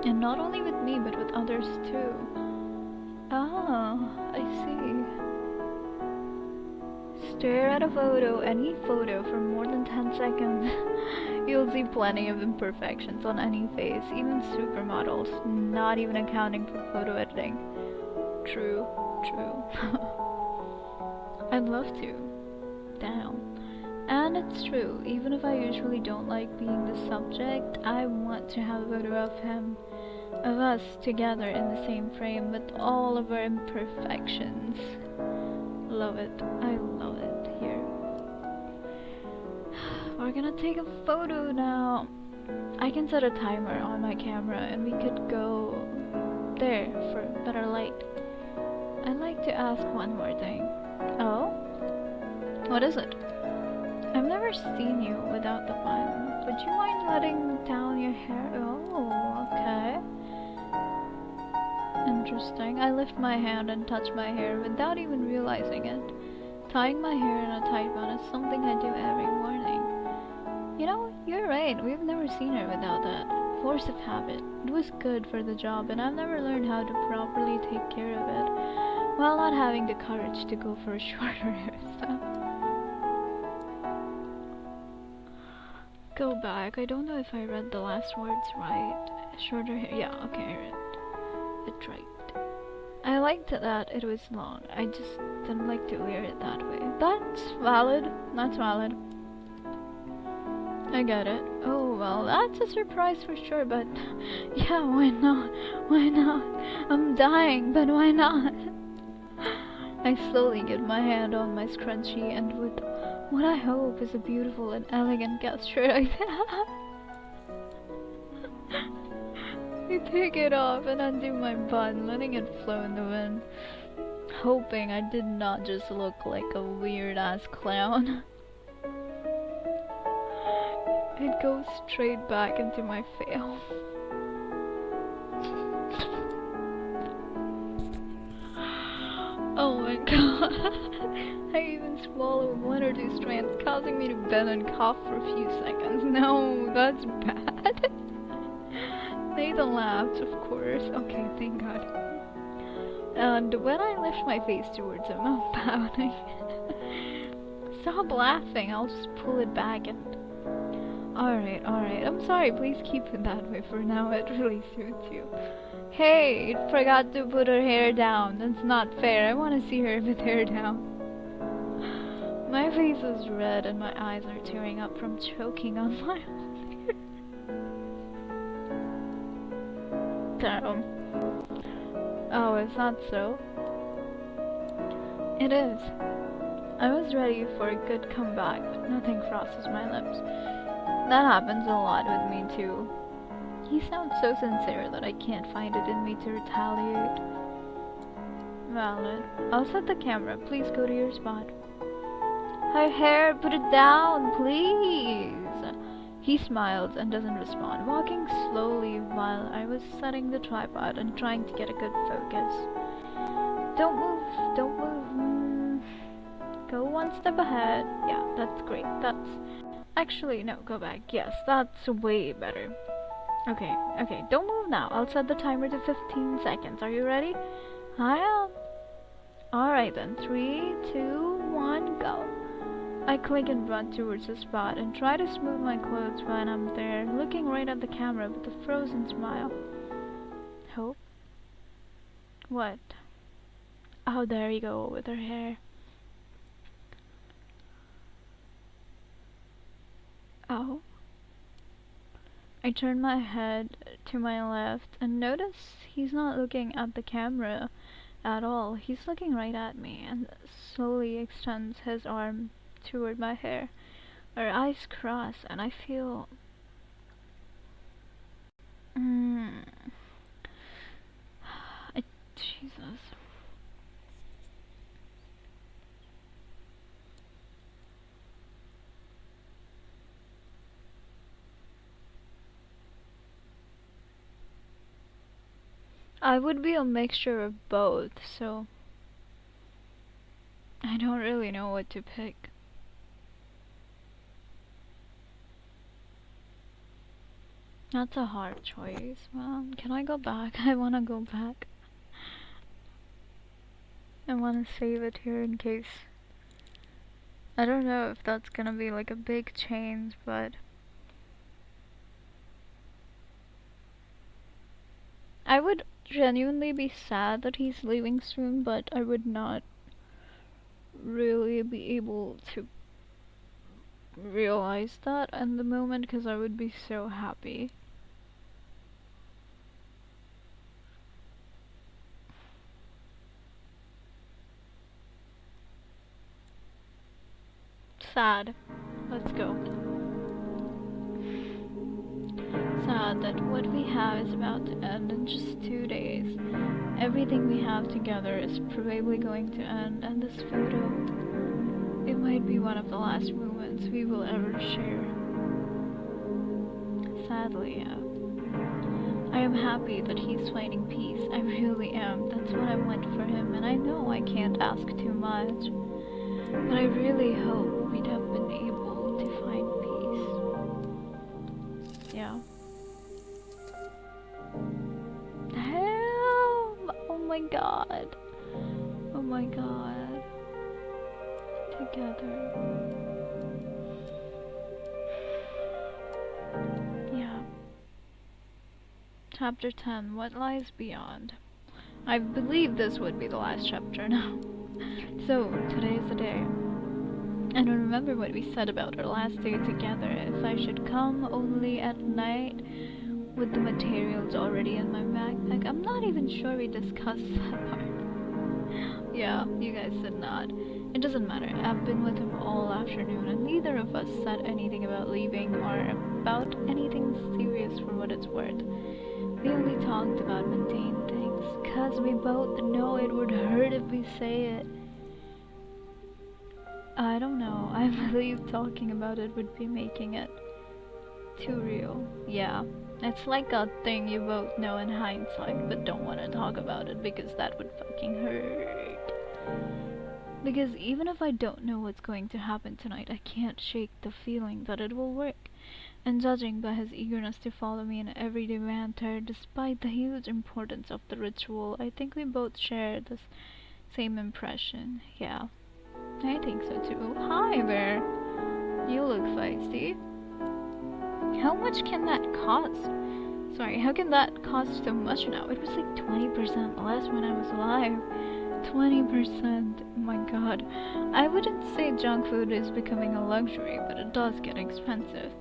Speaker 1: And not only with me, but with others too. Ah, I see. Stare at a photo, any photo, for more than 10 seconds. You'll see plenty of imperfections on any face, even supermodels, not even accounting for photo editing. True, true. I'd love to. Damn. And it's true, even if I usually don't like being the subject, I want to have a photo of us together in the same frame with all of our imperfections. Love it. I love it. Here. We're gonna take a photo now. I can set a timer on my camera and we could go there for better light. I'd like to ask one more thing. Oh? What is it? I've never seen you without the bun. Would you mind letting down your hair? Oh, okay. Interesting. I lift my hand and touch my hair without even realizing it. Tying my hair in a tight bun is something I do every morning. You know, you're right. We've never seen her without that. Force of habit. It was good for the job, and I've never learned how to properly take care of it while not having the courage to go for a shorter hairstyle. Go back. I don't know if I read the last words right. Shorter hair. Yeah, okay, I read it right. I liked that it was long. I just didn't like to wear it that way. That's valid. That's valid. I get it. Oh, well, that's a surprise for sure, but yeah, why not? Why not? I'm dying, but why not? I slowly get my hand on my scrunchie and with what I hope is a beautiful and elegant gesture, I take it off and undo my bun, letting it flow in the wind, hoping I did not just look like a weird-ass clown. It goes straight back into my veil. Oh my god. I even swallowed one or two strands, causing me to bend and cough for a few seconds. No, that's bad. Nathan laughed, of course. Okay, thank god. And when I lift my face towards him, I'm pouting. Stop laughing, I'll just pull it back and... Alright, I'm sorry, please keep it that way for now, it really suits you. Hey, it forgot to put her hair down. That's not fair, I want to see her with hair down. My face is red and my eyes are tearing up from choking on my own hair. Damn. Oh, is that so? It is. I was ready for a good comeback, but nothing crosses my lips. That happens a lot with me too. He sounds so sincere that I can't find it in me to retaliate. Valid. I'll set the camera. Please go to your spot. Her hair, put it down, please. He smiles and doesn't respond, walking slowly while I was setting the tripod and trying to get a good focus. Don't move, don't move. Go one step ahead. Yeah, that's great. That's... Actually, no, go back. Yes, that's way better. Okay, don't move now. I'll set the timer to 15 seconds. Are you ready? I am. Alright then, 3, 2, 1, go. I click and run towards the spot and try to smooth my clothes when I'm there, looking right at the camera with a frozen smile. Hope? What? Oh, there you go, with her hair. Oh. I turn my head to my left and notice he's not looking at the camera at all. He's looking right at me and slowly extends his arm toward my hair. Our eyes cross and I feel... Mm, Jesus. I would be a mixture of both, so I don't really know what to pick. That's a hard choice, man. Can I go back? I wanna go back. I wanna save it here in case. I don't know if that's gonna be like a big change, but I would genuinely be sad that he's leaving soon, but I would not really be able to realize that in the moment because I would be so happy. Sad. Let's go. Sad that what we have is about to end in just 2 days. Everything we have together is probably going to end, and this photo, it might be one of the last moments we will ever share. Sadly, yeah. I am happy that he's finding peace. I really am. That's what I want for him, and I know I can't ask too much. But I really hope we'd have been able to find peace. Yeah. Damn! Oh my god. Oh my god. Together. Yeah. Chapter 10. What lies beyond? I believe this would be the last chapter now. So, today's the day. I don't remember what we said about our last day together. If I should come only at night with the materials already in my backpack. I'm not even sure we discussed that part. Yeah, you guys did not. It doesn't matter. I've been with him all afternoon and neither of us said anything about leaving or about anything serious for what it's worth. We only talked about mundane things, cause we both know it would hurt if we say it. I don't know, I believe talking about it would be making it too real. Yeah, it's like a thing you both know in hindsight, but don't want to talk about it because that would fucking hurt. Because even if I don't know what's going to happen tonight, I can't shake the feeling that it will work. And judging by his eagerness to follow me in everyday banter, despite the huge importance of the ritual, I think we both share this same impression. Yeah, I think so too. Hi there. You look feisty. How much can that cost? Sorry, how can that cost so much now? It was like 20% less when I was alive. 20%. Oh my god. I wouldn't say junk food is becoming a luxury, but it does get expensive.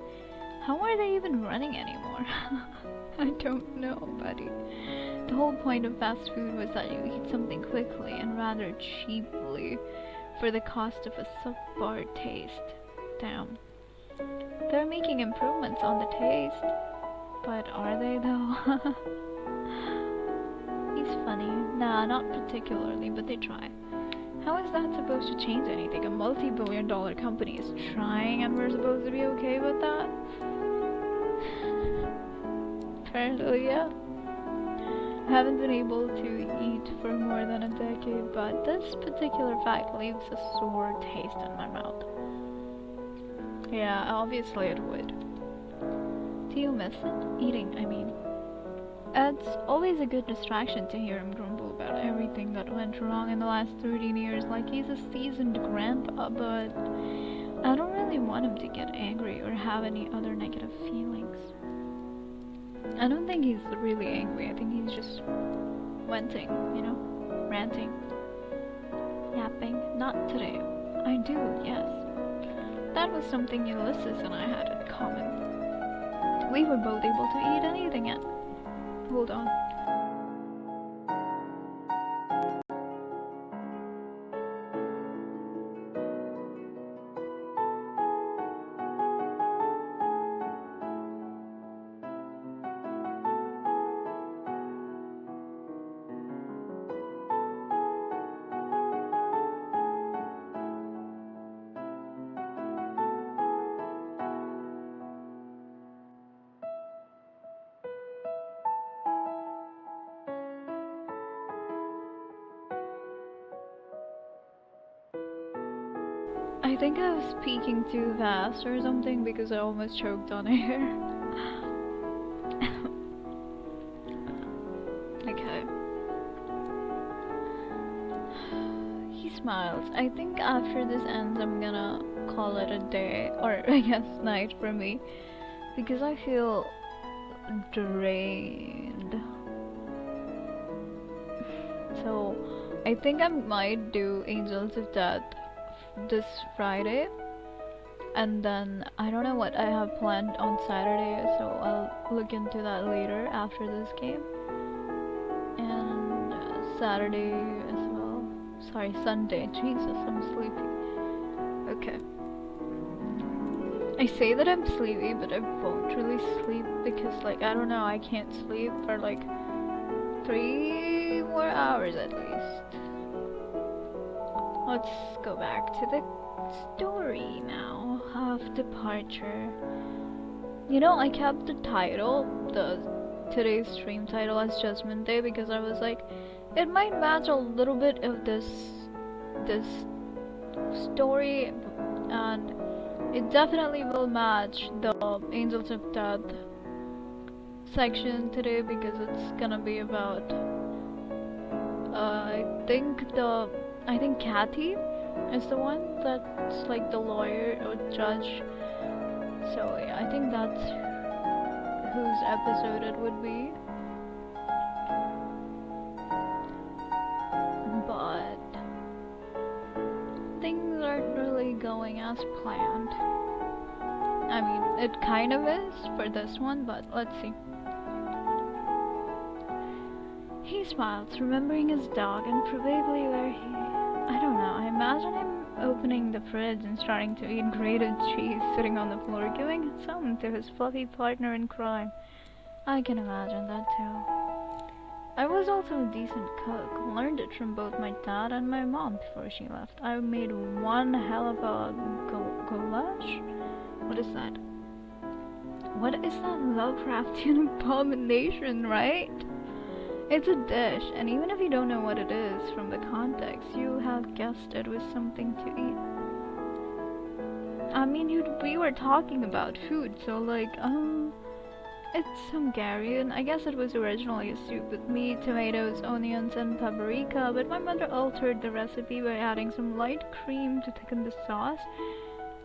Speaker 1: How are they even running anymore? I don't know, buddy. The whole point of fast food was that you eat something quickly and rather cheaply for the cost of a subpar taste. Damn. They're making improvements on the taste, but are they though? He's funny. Nah, not particularly, but they try. How is that supposed to change anything? A multi-billion-dollar company is trying and we're supposed to be okay with that? Apparently, yeah. I haven't been able to eat for more than a decade, but this particular fact leaves a sore taste in my mouth. Yeah, obviously it would. Do you miss it? Eating, I mean. It's always a good distraction to hear him grumble about everything that went wrong in the last 13 years like he's a seasoned grandpa, but I don't really want him to get angry or have any other negative feelings. I don't think he's really angry, I think he's just venting, you know? Ranting. Yapping. Not today. I do, yes. that was something Ulysses and I had in common. We were both able to eat anything and... Hold on. I think I was speaking too fast or something because I almost choked on air. Okay. He smiles. I think after this ends I'm gonna call it a day, or I guess night for me, because I feel drained. So I think I might do Angels of Death this Friday, and then I don't know what I have planned on Saturday, so I'll look into that later after this game. And Saturday as well. Sorry, Sunday. Jesus, I'm sleepy. Okay. I say that I'm sleepy, but I won't really sleep because, like, I don't know, I can't sleep for like 3 more hours at least. Let's go back to the story now of departure. You know, I kept the title, today's stream title, as Judgment Day because I was like, it might match a little bit of this story, and it definitely will match the Angels of Death section today because it's gonna be about I think Kathy is the one that's like the lawyer or judge. So yeah, I think that's whose episode it would be. But things aren't really going as planned. I mean, it kind of is for this one, but let's see. He smiles, remembering his dog and probably where he... I don't know, I imagine him opening the fridge and starting to eat grated cheese sitting on the floor, giving some to his fluffy partner in crime. I can imagine that too. I was also a decent cook, learned it from both my dad and my mom before she left. I made one hell of a goulash? What is that? What is that Lovecraftian abomination, right? It's a dish, and even if you don't know what it is from the context, you have guessed it was something to eat. I mean, we were talking about food, so like, it's Hungarian. I guess it was originally a soup with meat, tomatoes, onions, and paprika, but my mother altered the recipe by adding some light cream to thicken the sauce.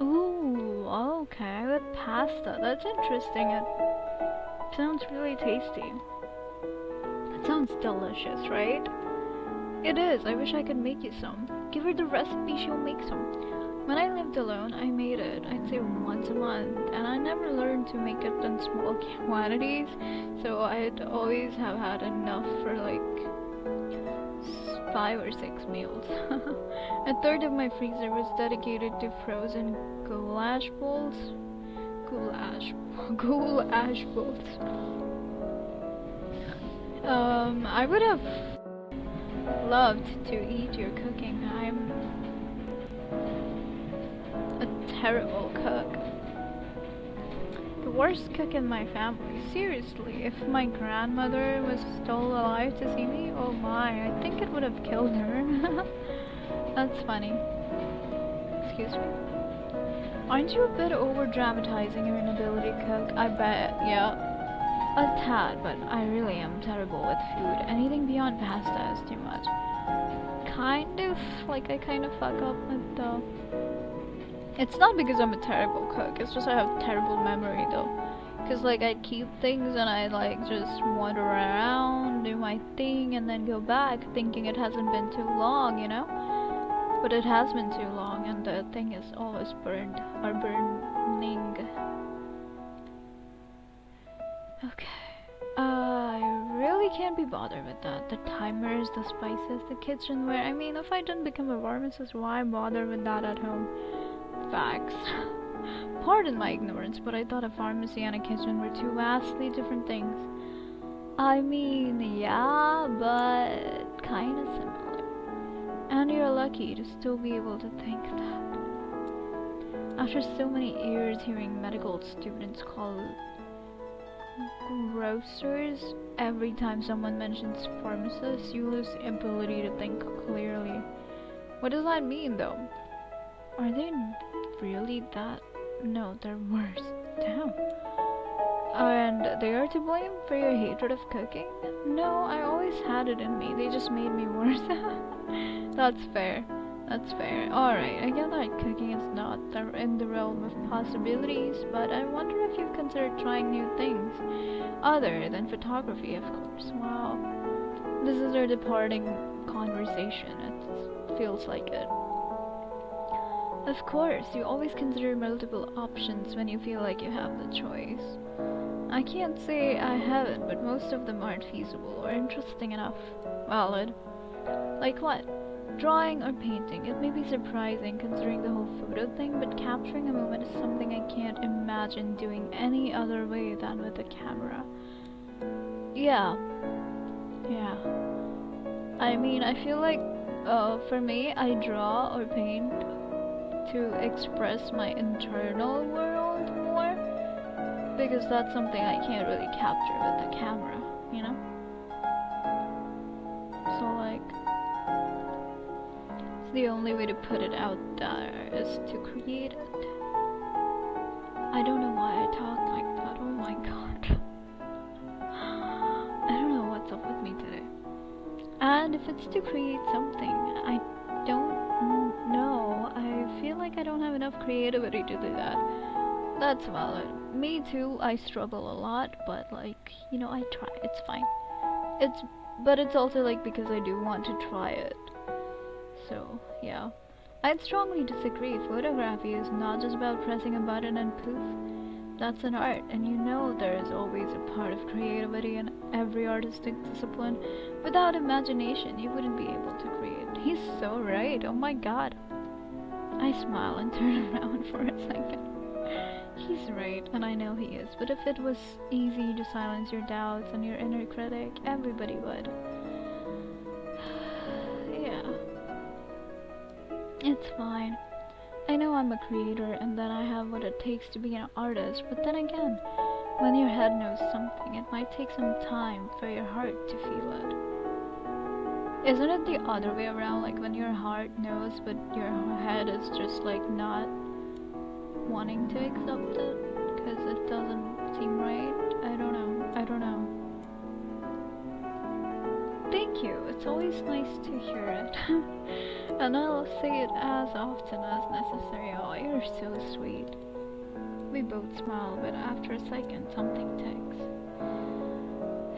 Speaker 1: Ooh, okay, with pasta. That's interesting. It sounds really tasty. Sounds delicious, right? It is. I wish I could make you some. Give her the recipe, she'll make some. When I lived alone, I made it, I'd say once a month, and I never learned to make it in small quantities, so I'd always have had enough for like 5 or 6 meals. A third of my freezer was dedicated to frozen goulash bowls. Goulash bowls. I would have loved to eat your cooking. I'm a terrible cook. The worst cook in my family. Seriously, if my grandmother was still alive to see me, oh my, I think it would have killed her. That's funny. Excuse me. Aren't you a bit over-dramatizing your inability to cook? I bet, yeah. A tad, but I really am terrible with food. Anything beyond pasta is too much. Kind of, like I kind of fuck up with the... It's not because I'm a terrible cook, it's just I have terrible memory though. Cause like I keep things and I like just wander around, do my thing, and then go back thinking it hasn't been too long, you know? But it has been too long, and the thing is always burned or burning. Okay. I really can't be bothered with that. The timers, the spices, the kitchenware. I mean, if I didn't become a pharmacist, why bother with that at home? Facts. Pardon my ignorance, but I thought a pharmacy and a kitchen were two vastly different things. I mean, yeah, but kinda similar. And you're lucky to still be able to think that. After so many years hearing medical students call grocers every time someone mentions pharmacists, you lose the ability to think clearly. What does that mean, though? Are they really that? No, they're worse. Damn. And they are to blame for your hatred of cooking? No, I always had it in me. They just made me worse. That's fair. That's fair. Alright, I get that cooking is not in the realm of possibilities, but I wonder if you've considered trying new things. Other than photography, of course. Wow. This is our departing conversation. It feels like it. Of course, you always consider multiple options when you feel like you have the choice. I can't say I haven't, but most of them aren't feasible or interesting enough. Valid. Like what? Drawing or painting. It may be surprising considering the whole photo thing, but capturing a moment is something I can't imagine doing any other way than with a camera. Yeah. I mean, I feel like, for me, I draw or paint to express my internal world more, because that's something I can't really capture with the camera, you know? So like, the only way to put it out there is to create it. I don't know why I talk like that. Oh my god. I don't know what's up with me today. And if it's to create something, I don't know. I feel like I don't have enough creativity to do that. That's valid. Me too, I struggle a lot, but like, you know, I try. It's fine. But it's also like because I do want to try it. So, yeah. I'd strongly disagree. Photography is not just about pressing a button and poof. That's an art, and you know there is always a part of creativity in every artistic discipline. Without imagination, you wouldn't be able to create. He's so right. Oh my god. I smile and turn around for a second. He's right, and I know he is. But if it was easy to silence your doubts and your inner critic, everybody would. Yeah. It's fine. I know I'm a creator and that I have what it takes to be an artist, but then again, when your head knows something, it might take some time for your heart to feel it. Isn't it the other way around, like when your heart knows but your head is just like not wanting to accept it because it doesn't seem right? I don't know. Thank you. It's always nice to hear it. And I'll say it as often as necessary. Oh, you're so sweet. We both smile, but after a second, something ticks.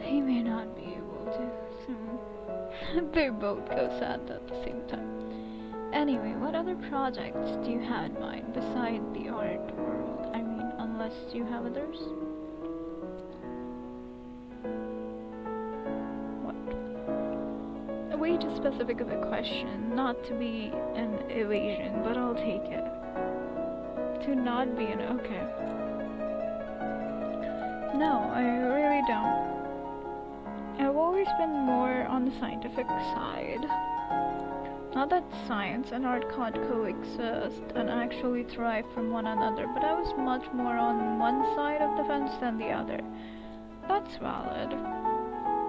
Speaker 1: He may not be able to soon. They both go sad at the same time. Anyway, what other projects do you have in mind beside the art world? I mean, unless you have others? Way too specific of a question, not to be an evasion, but I'll take it. To not be an okay. No, I really don't. I've always been more on the scientific side. Not that science and art can't coexist and actually thrive from one another, but I was much more on one side of the fence than the other. That's valid.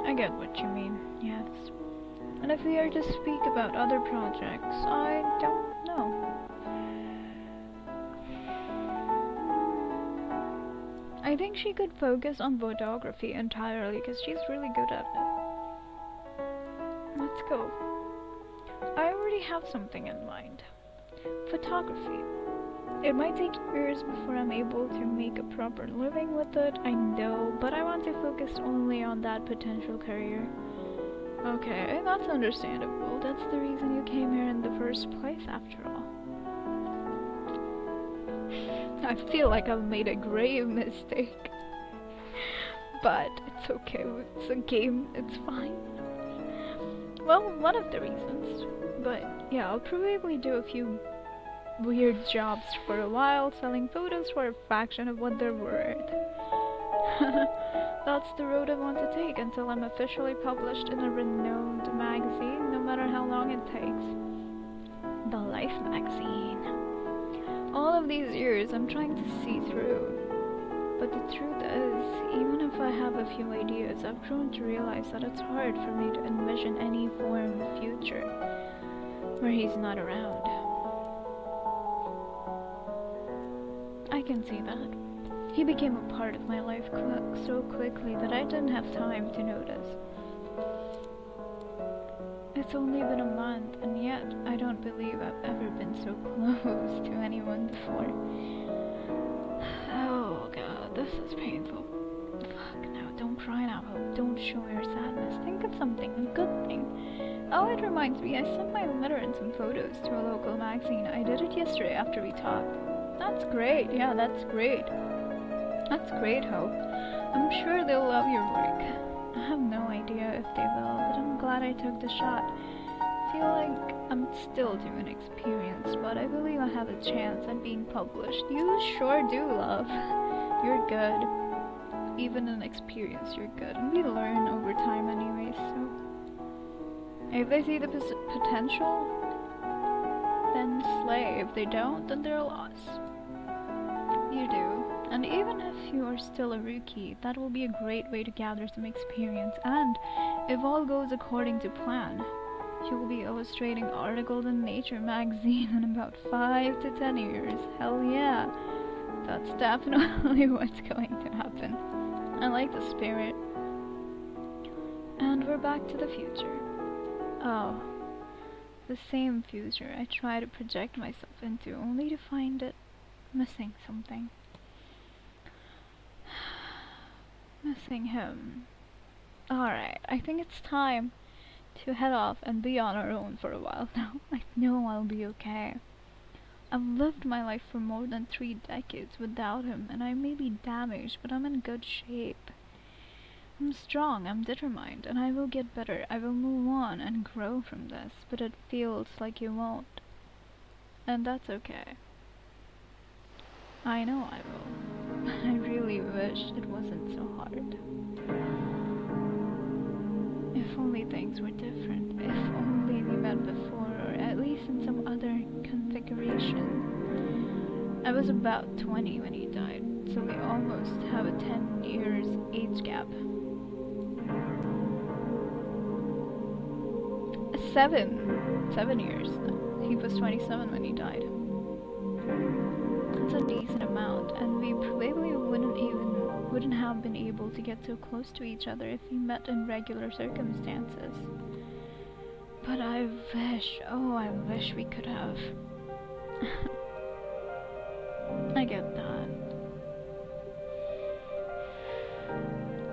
Speaker 1: I get what you mean, yes. And if we are to speak about other projects, I don't know. I think she could focus on photography entirely because she's really good at it. Let's go. I already have something in mind. Photography. It might take years before I'm able to make a proper living with it, I know, but I want to focus only on that potential career. Okay, that's understandable. That's the reason you came here in the first place, after all. I feel like I've made a grave mistake. But it's okay, it's a game, it's fine. Well, one of the reasons. But yeah, I'll probably do a few weird jobs for a while, selling photos for a fraction of what they're worth. That's the road I want to take until I'm officially published in a renowned magazine, no matter how long it takes. The Life magazine. All of these years I'm trying to see through. But the truth is, even if I have a few ideas, I've grown to realize that it's hard for me to envision any form of future where he's not around. I can see that. He became a part of my life so quickly that I didn't have time to notice. It's only been a month, and yet I don't believe I've ever been so close to anyone before. Oh god, this is painful. Fuck, no, don't cry now, Hope. Don't show your sadness. Think of something, a good thing. Oh, it reminds me, I sent my letter and some photos to a local magazine. I did it yesterday after we talked. That's great, yeah, that's great. That's great, Hope. I'm sure they'll love your work. I have no idea if they will, but I'm glad I took the shot. I feel like I'm still too inexperienced, but I believe I have a chance at being published. You sure do, love. You're good. Even inexperienced, you're good. And we learn over time anyway, so... If they see the potential, then slay. If they don't, then they're lost. You do. And even if you are still a rookie, that will be a great way to gather some experience. And if all goes according to plan, you will be illustrating articles in Nature magazine in about 5 to 10 years. Hell yeah. That's definitely what's going to happen. I like the spirit. And we're back to the future. Oh. The same future I try to project myself into, only to find it missing something. Missing him. Alright, I think it's time to head off and be on our own for a while now. I know I'll be okay. I've lived my life for more than 3 decades without him, and I may be damaged, but I'm in good shape. I'm strong, I'm determined, and I will get better. I will move on and grow from this, but it feels like you won't. And that's okay. I know I will. I really wish it wasn't so hard. If only things were different. If only we met before, or at least in some other configuration. I was about 20 when he died, so we almost have a 10 years age gap. 7 years. He was 27 when he died. That's a decent amount, and we probably wouldn't have been able to get so close to each other if we met in regular circumstances. But I wish we could have. I get that.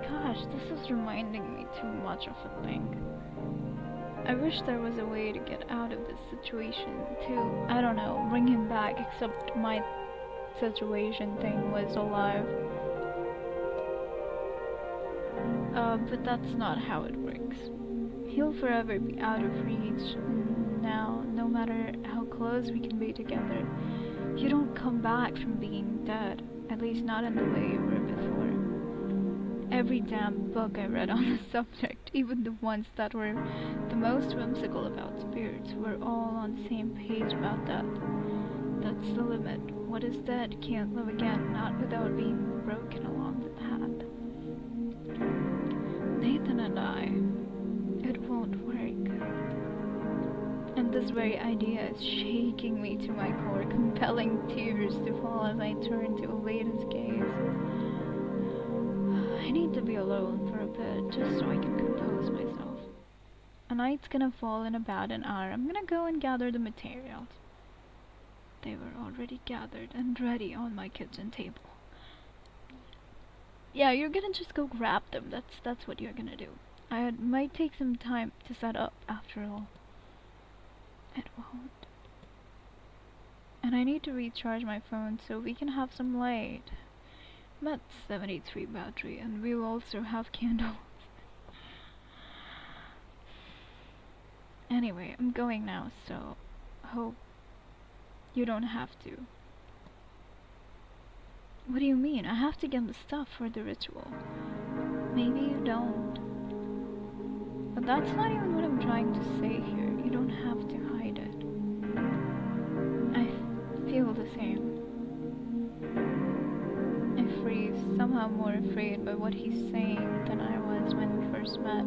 Speaker 1: Gosh, this is reminding me too much of a thing. I wish there was a way to get out of this situation, to, I don't know, bring him back, except my situation thing was alive. But that's not how it works. He'll forever be out of reach. Now, no matter how close we can be together, you don't come back from being dead, at least not in the way you were before. Every damn book I read on the subject, even the ones that were the most whimsical about spirits, were all on the same page about that. That's the limit. What is dead can't live again, not without being broken along the path. Nathan and I, it won't work. And this very idea is shaking me to my core, compelling tears to fall as I turn to evade his gaze. I need to be alone for a bit, just so I can compose myself. A night's gonna fall in about an hour. I'm gonna go and gather the materials. They were already gathered and ready on my kitchen table. Yeah, you're gonna just go grab them. That's what you're gonna do. It might take some time to set up, after all. It won't. And I need to recharge my phone so we can have some light. I'm at 73 battery, and we'll also have candles. Anyway, I'm going now, so hope you don't have to. What do you mean? I have to get the stuff for the ritual. Maybe you don't. But that's not even what I'm trying to say here. You don't have to hide it. I feel the same. I freeze, somehow more afraid by what he's saying than I was when we first met.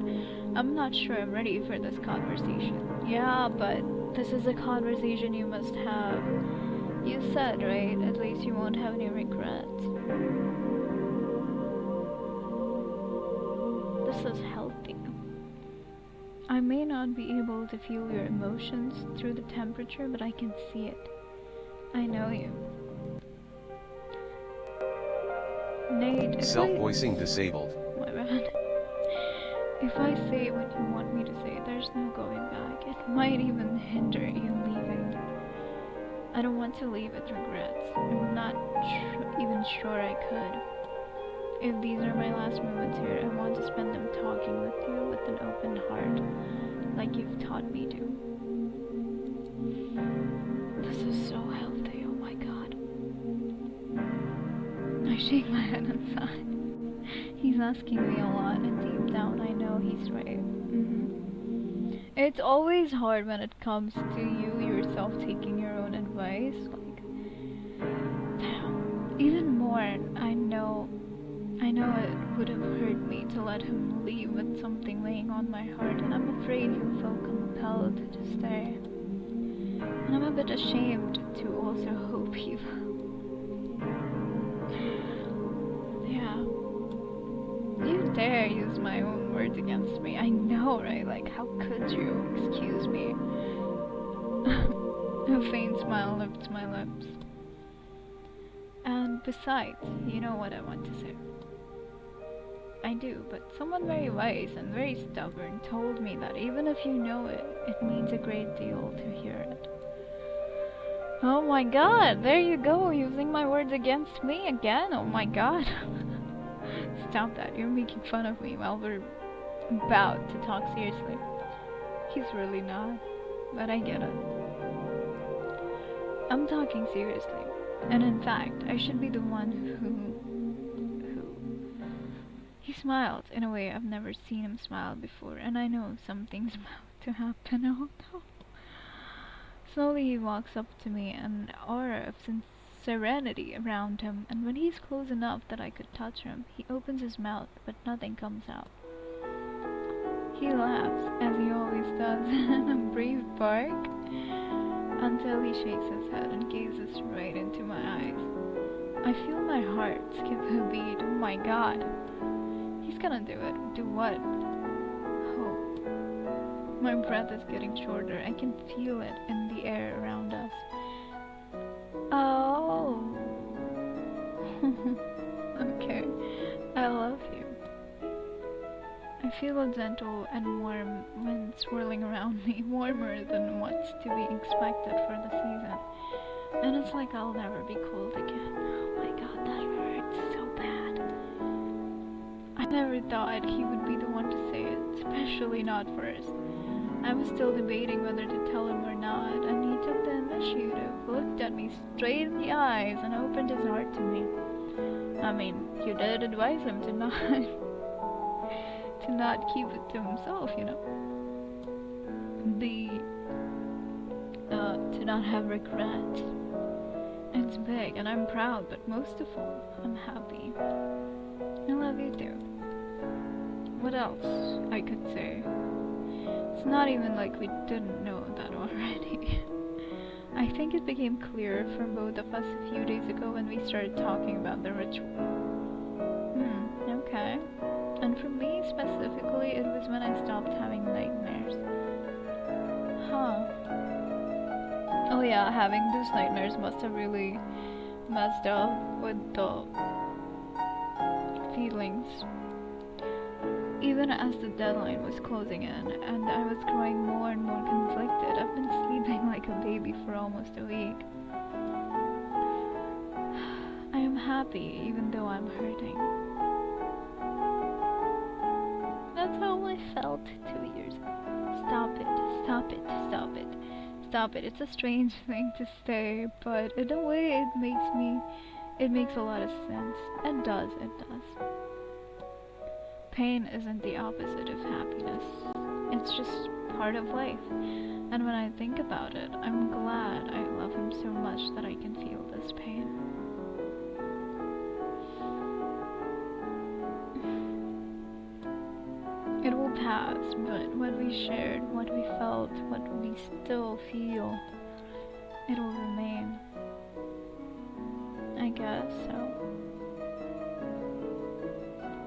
Speaker 1: I'm not sure I'm ready for this conversation. Yeah, but this is a conversation you must have. You said, right? At least you won't have any regrets. This is healthy. I may not be able to feel your emotions through the temperature, but I can see it. I know you. Nate,
Speaker 2: Self-voicing disabled.
Speaker 1: My bad. If I say what you want me to say, there's no going back. It might even hinder you leaving. I don't want to leave with regrets. I'm not even sure I could. If these are my last moments here, I want to spend them talking with you with an open heart, like you've taught me to. This is so healthy, oh my god. I shake my head inside. He's asking me a lot, and deep down I know he's right. It's always hard when it comes to you yourself taking your own advice. Like, damn. Even more, I know it would have hurt me to let him leave with something weighing on my heart, and I'm afraid he'll feel compelled to stay. And I'm a bit ashamed to also hope he will. Yeah. You dare use my own words against me. I know, right? Like, how could you? Excuse me. A faint smile lifts my lips. And besides, you know what I want to say. I do, but someone very wise and very stubborn told me that even if you know it, it means a great deal to hear it. Oh my god, there you go, using my words against me again? Oh my god. Stop that, you're making fun of me while we're about to talk seriously. He's really not, but I get it. I'm talking seriously, and in fact, I should be the one who... He smiled in a way I've never seen him smile before, and I know something's about to happen. Oh no. Slowly he walks up to me, an aura of serenity around him, and when he's close enough that I could touch him, he opens his mouth, but nothing comes out. He laughs, as he always does, in a brief bark, until he shakes his head and gazes right into my eyes. I feel my heart skip a beat. Oh my god. He's gonna do it. Do what? Oh. My breath is getting shorter. I can feel it in the air around us. Oh. Okay. I love you. I feel a gentle and warm wind swirling around me, warmer than what's to be expected for the season. And it's like I'll never be cold again. Oh my god, that hurts so bad. I never thought he would be the one to say it, especially not first. I was still debating whether to tell him or not, and he took the initiative, looked at me straight in the eyes, and opened his heart to me. I mean, you did advise him to not to not keep it to himself, you know. To not have regret. It's big, and I'm proud, but most of all, I'm happy. I love you too. What else I could say? It's not even like we didn't know that already. I think it became clear from both of us a few days ago when we started talking about the ritual. Okay. And for me specifically, it was when I stopped having nightmares. Huh. Oh yeah, having those nightmares must have really messed up with the feelings. Even as the deadline was closing in and I was growing more and more conflicted, I've been sleeping like a baby for almost a week. I am happy even though I'm hurting. That's how I felt 2 years ago. Stop it, stop it, stop it, stop it. It's a strange thing to say, but in a way it makes a lot of sense. It does. Pain isn't the opposite of happiness. It's just part of life. And when I think about it, I'm glad I love him so much that I can feel this pain. It will pass, but what we shared, what we felt, what we still feel, it will remain. I guess so.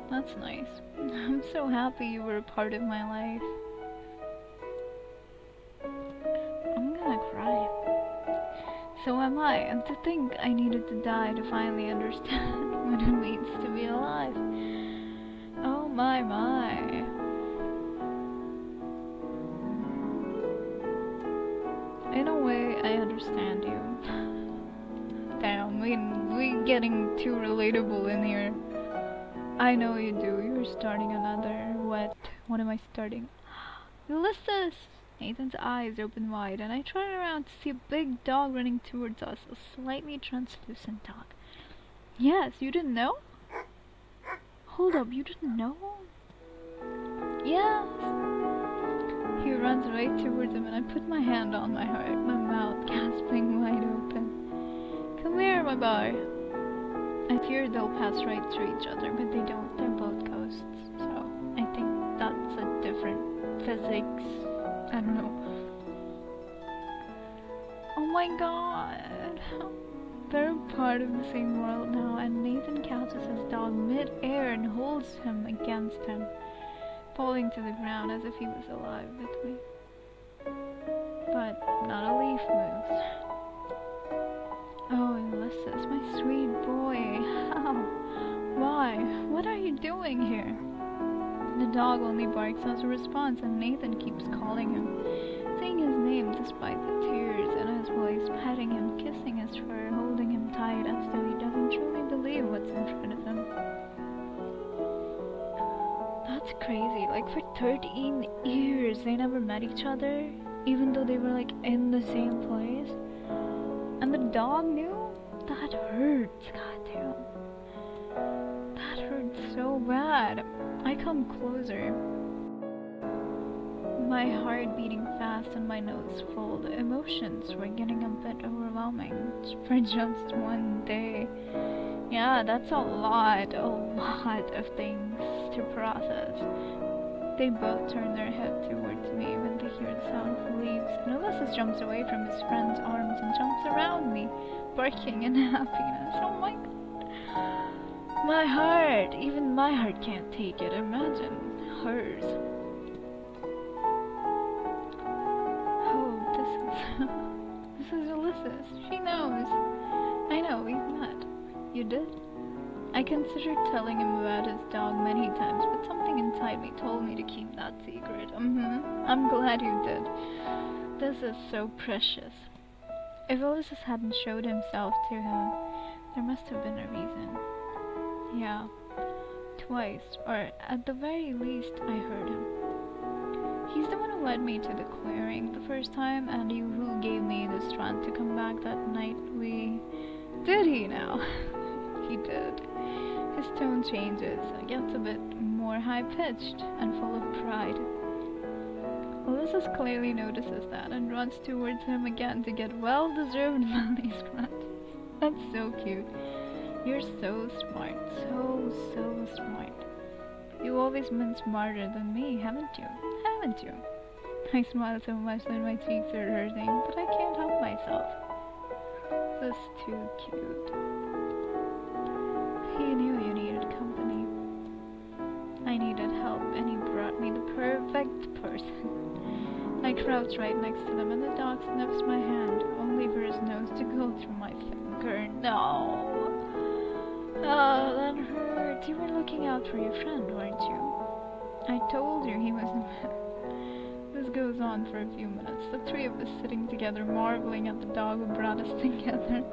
Speaker 1: That's nice. I'm so happy you were a part of my life. I'm gonna cry. So am I, and to think I needed to die to finally understand what it means to be alive. Oh my. In a way, I understand you. Damn, we getting too relatable in here. I know you do. You're starting another. What am I starting? Ulysses! Nathan's eyes open wide, and I turn around to see a big dog running towards us. A slightly translucent dog. Yes, you didn't know? Hold up, you didn't know? Yes! He runs right towards him, and I put my hand on my heart, my mouth gasping wide open. Come here, my boy. I fear they'll pass right through each other, but they don't. They're both ghosts, so I think that's a different physics. I don't know. Oh my god. They're part of the same world now, and Nathan catches his dog mid-air and holds him against him, falling to the ground as if he was alive with me. But not a leaf moves. Oh, Ulysses, my sweet boy. How? Why? What are you doing here? The dog only barks as a response, and Nathan keeps calling him, saying his name despite the tears in his voice, petting him, kissing his fur, holding him tight as though he doesn't truly believe what's in front of him. That's crazy. Like, for 13 years, they never met each other, even though they were, like, in the same place. And the dog knew? That hurts, goddamn. That hurts so bad. I come closer. My heart beating fast and my nose full. The emotions were getting a bit overwhelming for just one day. Yeah, that's a lot of things to process. They both turn their head towards me when they hear the sound of leaves, and Ulysses jumps away from his friend's arms and jumps around me, barking in happiness. Oh my god. My heart! Even my heart can't take it. Imagine hers. Oh, this is Ulysses. She knows. I know, we've met. You did? I considered telling him about his dog many times, but something inside me told me to keep that secret. I'm glad you did. This is so precious. If Ulysses hadn't showed himself to him, there must have been a reason. Yeah, twice, or at the very least, I heard him. He's the one who led me to the clearing the first time, and who gave me the strength to come back that night. Did he now? He did. His tone changes, gets a bit more high-pitched and full of pride. Ulysses clearly notices that and runs towards him again to get well-deserved belly scratches. That's so cute. You're so smart, so smart. You've always been smarter than me, haven't you? Haven't you? I smile so much that my cheeks are hurting, but I can't help myself. This is too cute. He knew you needed company. I needed help, and he brought me the perfect person. I crouch right next to them, and the dog sniffs my hand, only for his nose to go through my finger. No! Oh, that hurt. You were looking out for your friend, weren't you? I told you he was. This goes on for a few minutes. The three of us sitting together, marveling at the dog who brought us together.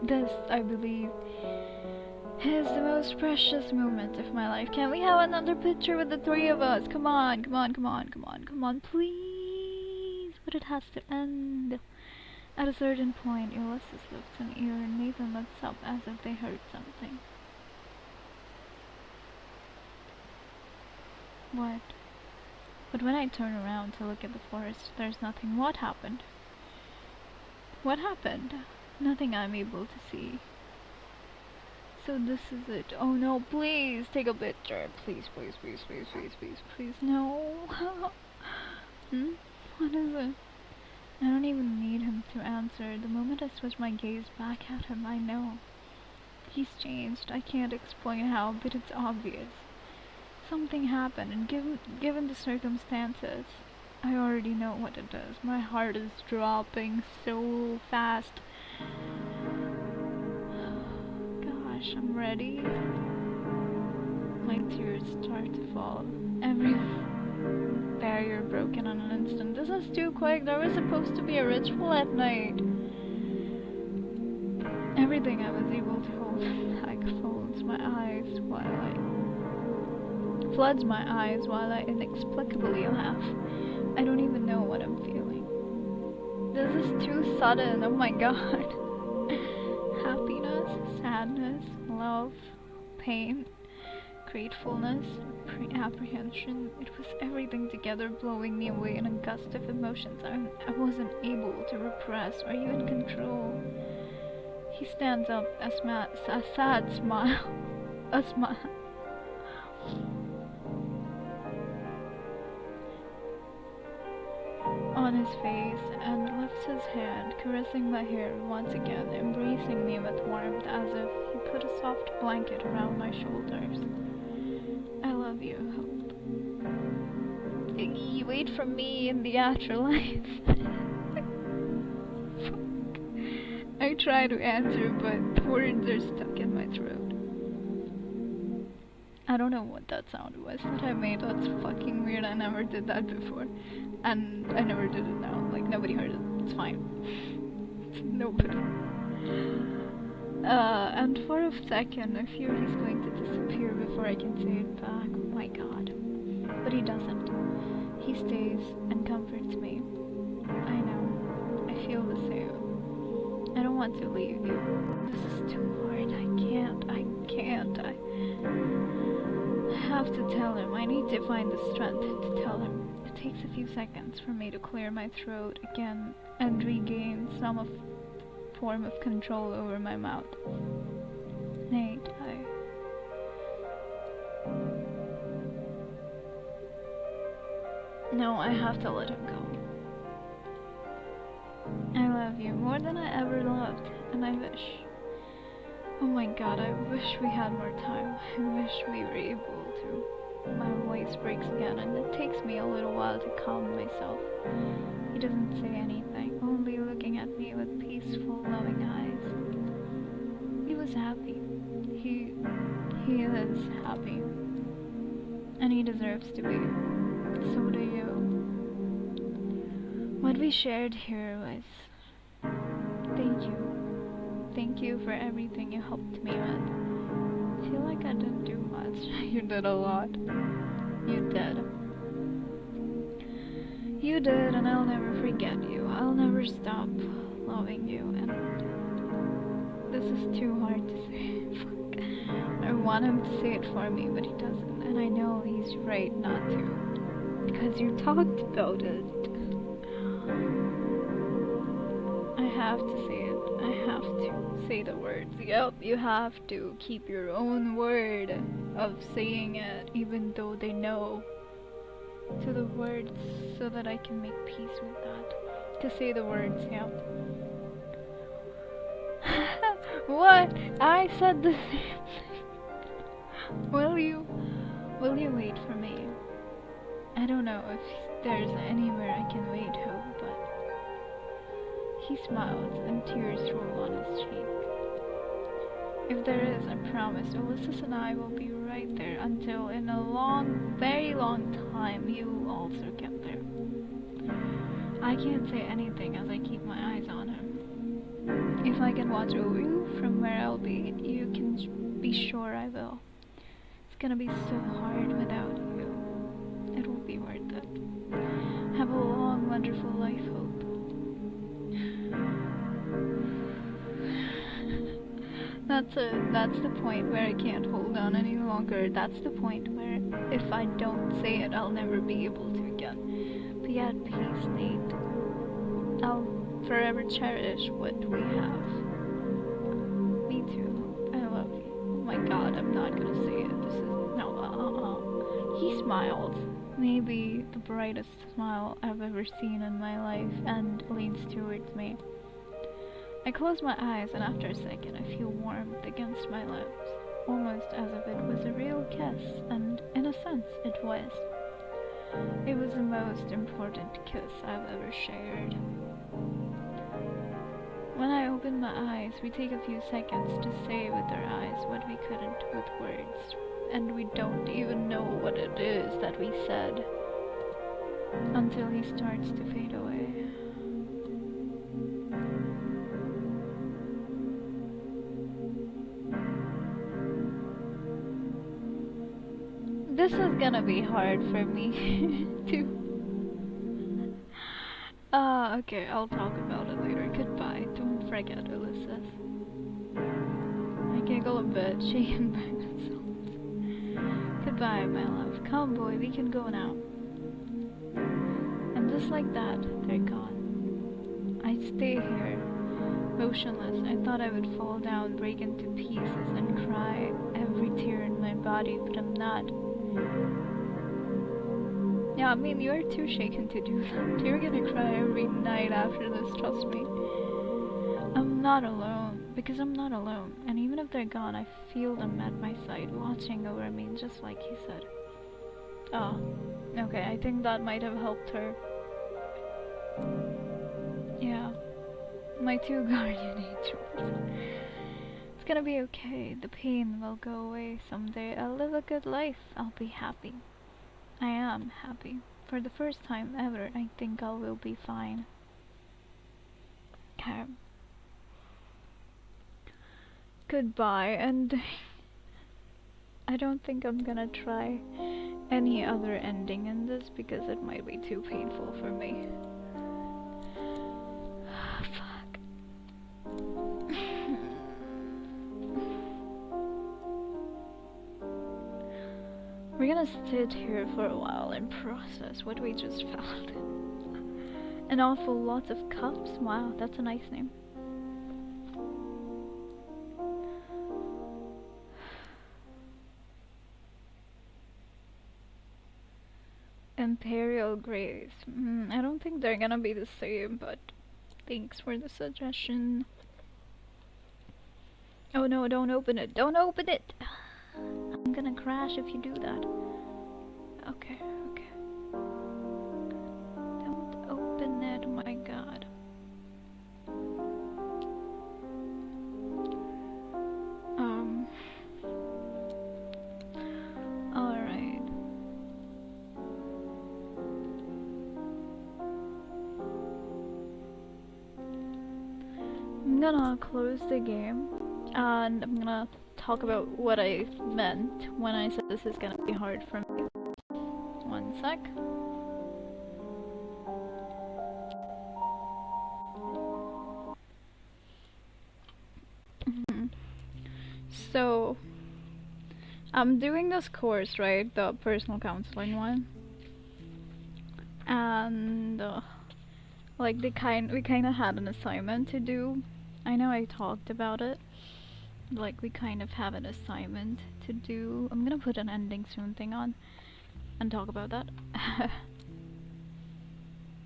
Speaker 1: This, I believe, is the most precious moment of my life. Can we have another picture with the three of us? Come on, come on, come on, come on, come on, please. But it has to end. At a certain point, Ulysses lifts an ear and Nathan looks up as if they heard something. What? But when I turn around to look at the forest, there's nothing. What happened? What happened? Nothing I'm able to see. So this is it. Oh no, please take a picture. Please, please, please, please, please, please, please. No. What is it? I don't even need him to answer. The moment I switch my gaze back at him, I know. He's changed. I can't explain how, but it's obvious. Something happened, and given the circumstances, I already know what it is. My heart is dropping so fast. Gosh, I'm ready. My tears start to fall. Every barrier broken on an instant. This is too quick. There was supposed to be a ritual at night. Everything I was able to hold back floods my eyes while I inexplicably laugh. I don't even know what I'm feeling. This is too sudden. Oh my god. Happiness, sadness, love, pain, gratefulness, apprehension. It was everything together, blowing me away in a gust of emotions I wasn't able to repress or even control. He stands up, a sad smile, a smile on his face, and lifts his hand, caressing my hair once again, embracing me with warmth as if he put a soft blanket around my shoulders. I love you, Hope. You wait for me in the afterlife. I try to answer, but the words are stuck in my throat. I don't know what that sound was that I made. That's fucking weird. I never did that before. And I never did it now. Like, nobody heard it. It's fine. Nobody. And for a second, I fear he's going to disappear before I can say it back. Oh my god. But he doesn't. He stays and comforts me. I know. I feel the same. I don't want to leave you. This is too hard. I can't. I have to tell him. I need to find the strength to tell him. It takes a few seconds for me to clear my throat again and regain some form of control over my mouth. Nate, No, I have to let him go. I love you more than I ever loved, and I wish. Oh my god, I wish we had more time. I wish we were able to. My voice breaks again, and it takes me a little while to calm myself. He doesn't say anything, only looking at me with peaceful, loving eyes. He was happy. He is happy. And he deserves to be. So do you. What we shared here was... Thank you. Thank you for everything you helped me with. I feel like I didn't do much. You did a lot. You did. You did, and I'll never forget you. I'll never stop loving you, and this is too hard to say. I want him to say it for me, but he doesn't, and I know he's right not to, because you talked about it. I have to say it. I have to say the words. Yep, you have to keep your own word of saying it, even though they know. To the words, so that I can make peace with that. To say the words, yep. What? I said the same thing. Will you wait for me? I don't know if there's anywhere I can wait, Hope, but... He smiles and tears roll on his cheek. If there is, I promise, Ulysses and I will be right there until in a long, very long time you also get there. I can't say anything as I keep my eyes on him. If I can watch over you from where I'll be, you can be sure I will. It's gonna be so hard without you. It will be worth it. Have a long, wonderful life, Hope. That's the point where I can't hold on any longer. That's the point where if I don't say it, I'll never be able to again. Be at peace, Nate. I'll forever cherish what we have. Me too. I love you. Oh my god, I'm not gonna say it. This is no. He smiled. Maybe the brightest smile I've ever seen in my life, and leans towards me. I close my eyes, and after a second I feel warmth against my lips, almost as if it was a real kiss, and in a sense it was. It was the most important kiss I've ever shared. When I open my eyes, we take a few seconds to say with our eyes what we couldn't with words, and we don't even know what it is that we said, until he starts to fade away. This is gonna be hard for me to... okay, I'll talk about it later. Goodbye. Don't forget, Ulysses. I giggle a bit, shaken by myself. Goodbye, my love. Come, boy, we can go now. And just like that, they're gone. I stay here, motionless. I thought I would fall down, break into pieces, and cry every tear in my body, but I'm not. Yeah, I mean, you're too shaken to do that. You're gonna cry every night after this, trust me. I'm not alone, because I'm not alone. And even if they're gone, I feel them at my side, watching over me, just like he said. Oh, okay, I think that might have helped her. Yeah, my two guardian angels. It's gonna be okay. The pain will go away someday. I'll live a good life. I'll be happy. I am happy. For the first time ever, I think I will be fine. Okay. Goodbye, and I don't think I'm gonna try any other ending in this because it might be too painful for me. Fuck. We're gonna sit here for a while and process what we just found. An awful lot of cups? Wow, that's a nice name. Imperial Grace. I don't think they're gonna be the same, but thanks for the suggestion. Oh no, don't open it. Don't open it! I'm gonna crash if you do that. Okay, okay. Don't open it, my god. Alright. I'm gonna close the game, and I'm gonna talk about what I meant when I said this is gonna be hard for me. One sec. So, I'm doing this course, right? The personal counseling one. And, like, we kind of had an assignment to do. I know I talked about it. Like, we kind of have an assignment to do. I'm gonna put an ending soon thing on and talk about that.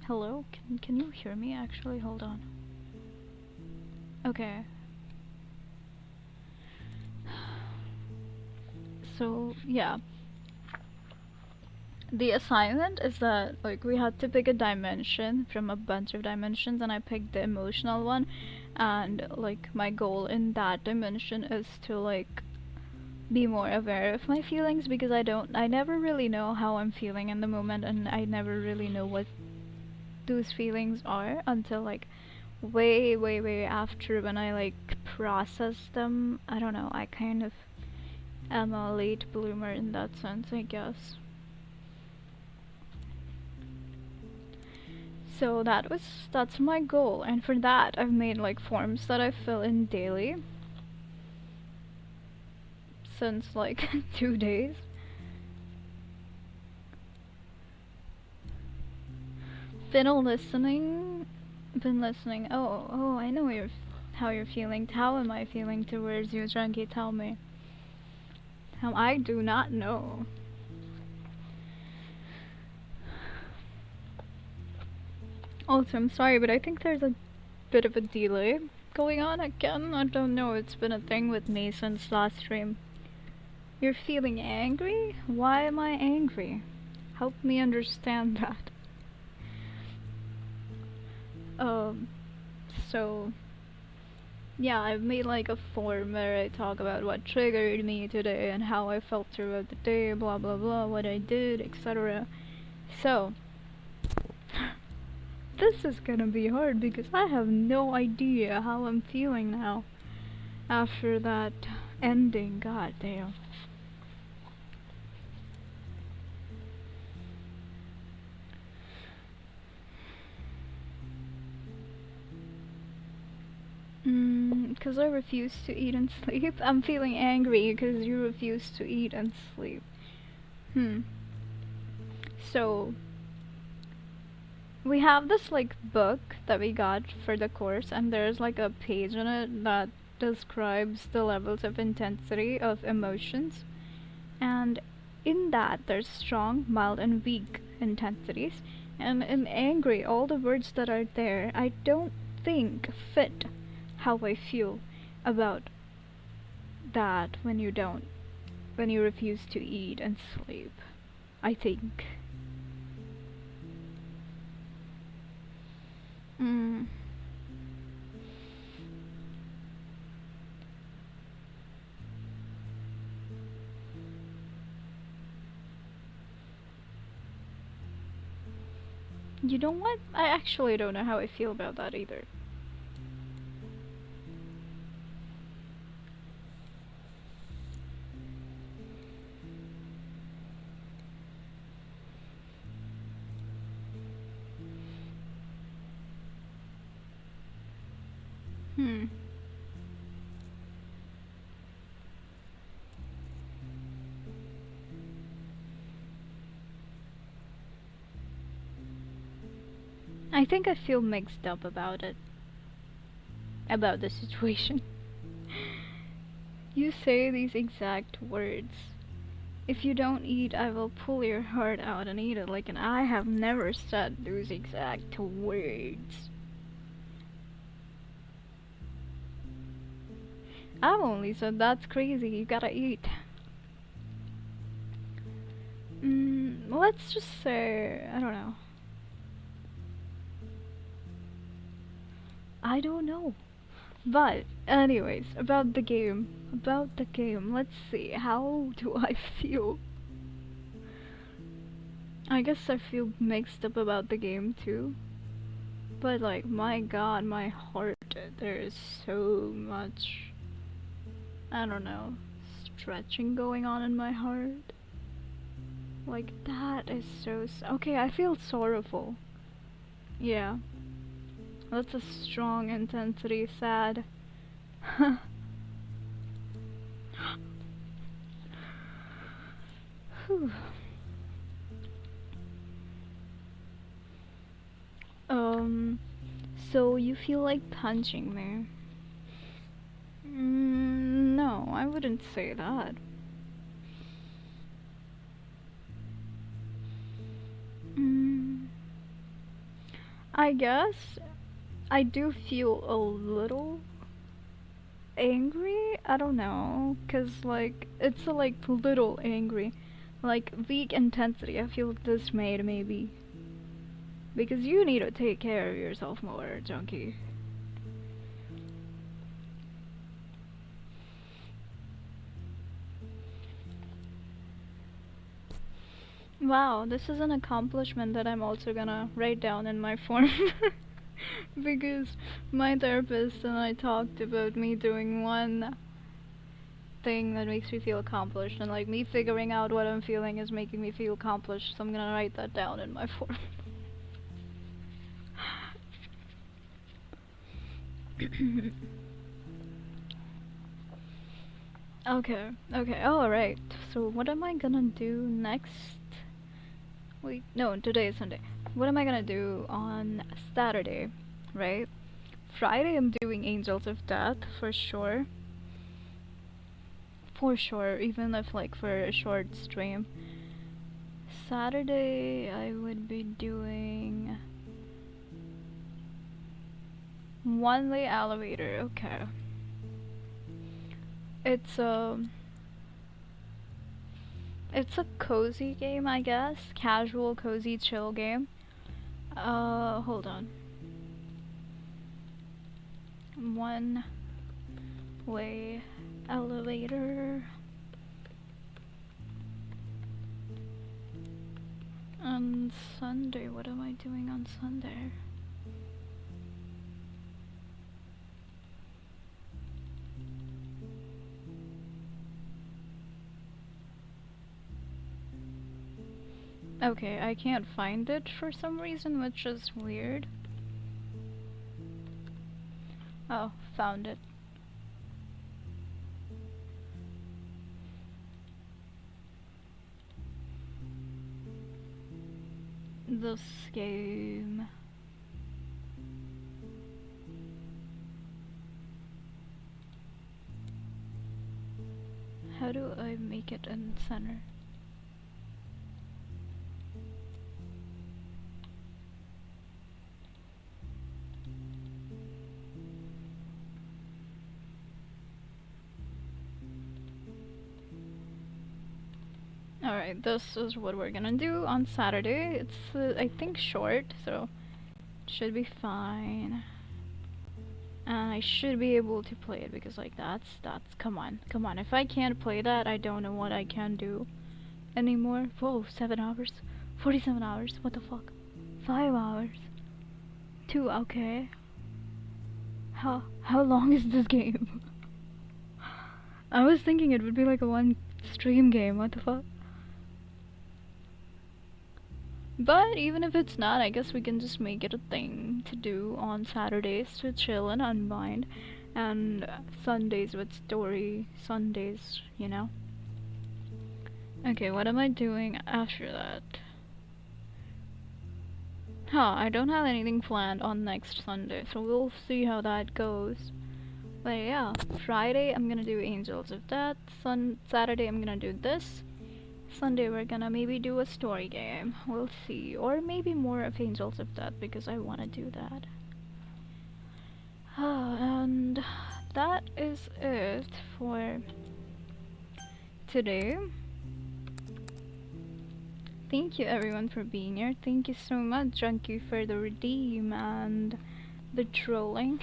Speaker 1: Hello? Can you hear me actually? Hold on. Okay. So, yeah. The assignment is that like we had to pick a dimension from a bunch of dimensions, and I picked the emotional one, and like my goal in that dimension is to like be more aware of my feelings, because I never really know how I'm feeling in the moment, and I never really know what those feelings are until like way after, when I like process them. I don't know, I kind of am a late bloomer in that sense, I guess. So that's my goal, and for that I've made like forms that I fill in daily since like 2 days. Been listening, been listening. Oh, I know how you're feeling. How am I feeling towards you, Drunky? Tell me. I do not know. Also, I'm sorry, but I think there's a bit of a delay going on again. I don't know, it's been a thing with me since last stream. You're feeling angry? Why am I angry? Help me understand that. Um, so, yeah, I've made like a form where I talk about what triggered me today and how I felt throughout the day, blah blah blah, what I did, etc. So, this is gonna be hard because I have no idea how I'm feeling now after that ending. God damn. Because I refuse to eat and sleep. I'm feeling angry because you refuse to eat and sleep. So, we have this like book that we got for the course, and there's like a page in it that describes the levels of intensity of emotions. And in that, there's strong, mild, and weak intensities. And in angry, all the words that are there, I don't think fit how I feel about that when you refuse to eat and sleep. I think. Mm. You know what? I actually don't know how I feel about that either. I think I feel mixed up about it. About the situation. You say these exact words. If you don't eat, I will pull your heart out and eat it. Like, and I have never said those exact words. I've only said that's crazy, you gotta eat. Let's just say, I don't know. I don't know. But, anyways, about the game. Let's see, how do I feel? I guess I feel mixed up about the game too. But like, my god, my heart, there is so much, I don't know, stretching going on in my heart. Like, that is so okay, I feel sorrowful. Yeah. That's a strong intensity, sad. Whew. So you feel like punching me? No, I wouldn't say that. I guess I do feel a little angry. I don't know, 'cause like it's a like little angry. like weak intensity. I feel dismayed maybe. Because you need to take care of yourself more, Junkie. Wow, this is an accomplishment that I'm also gonna write down in my form. Because my therapist and I talked about me doing one thing that makes me feel accomplished, and like me figuring out what I'm feeling is making me feel accomplished, so I'm gonna write that down in my form. Okay, alright. So what am I gonna do next? Wait, no, today is Sunday. What am I gonna do on Saturday, right? Friday I'm doing Angels of Death, for sure. For sure, even if like for a short stream. Saturday I would be doing One Way Elevator, okay. It's a cozy game, I guess. Casual, cozy, chill game. Hold on. One Way Elevator. On Sunday, what am I doing on Sunday? Okay, I can't find it for some reason, which is weird. Oh, found it. This game. How do I make it in center? Alright, this is what we're gonna do on Saturday. It's, I think, short, so it should be fine. And I should be able to play it because, like, that's, come on. If I can't play that, I don't know what I can do anymore. Whoa, 7 hours? 47 hours? What the fuck? 5 hours? 2, okay. How long is this game? I was thinking it would be like a one stream game, what the fuck? But even if it's not, I guess we can just make it a thing to do on Saturdays to chill and unwind, and Sundays with story Sundays, you know? Okay, what am I doing after that? I don't have anything planned on next Sunday, so we'll see how that goes. But yeah, Friday I'm gonna do Angels of Death, Saturday I'm gonna do this. Sunday we're gonna maybe do a story game, we'll see, or maybe more of Angels of Death because I wanna do that. And that is it for today. Thank you everyone for being here. Thank you so much, Junkie, for the redeem and the trolling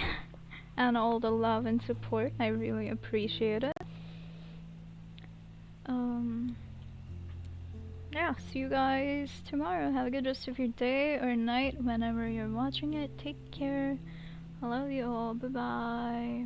Speaker 1: and all the love and support. I really appreciate it. Yeah, see you guys tomorrow. Have a good rest of your day or night whenever you're watching it. Take care. I love you all. Bye bye.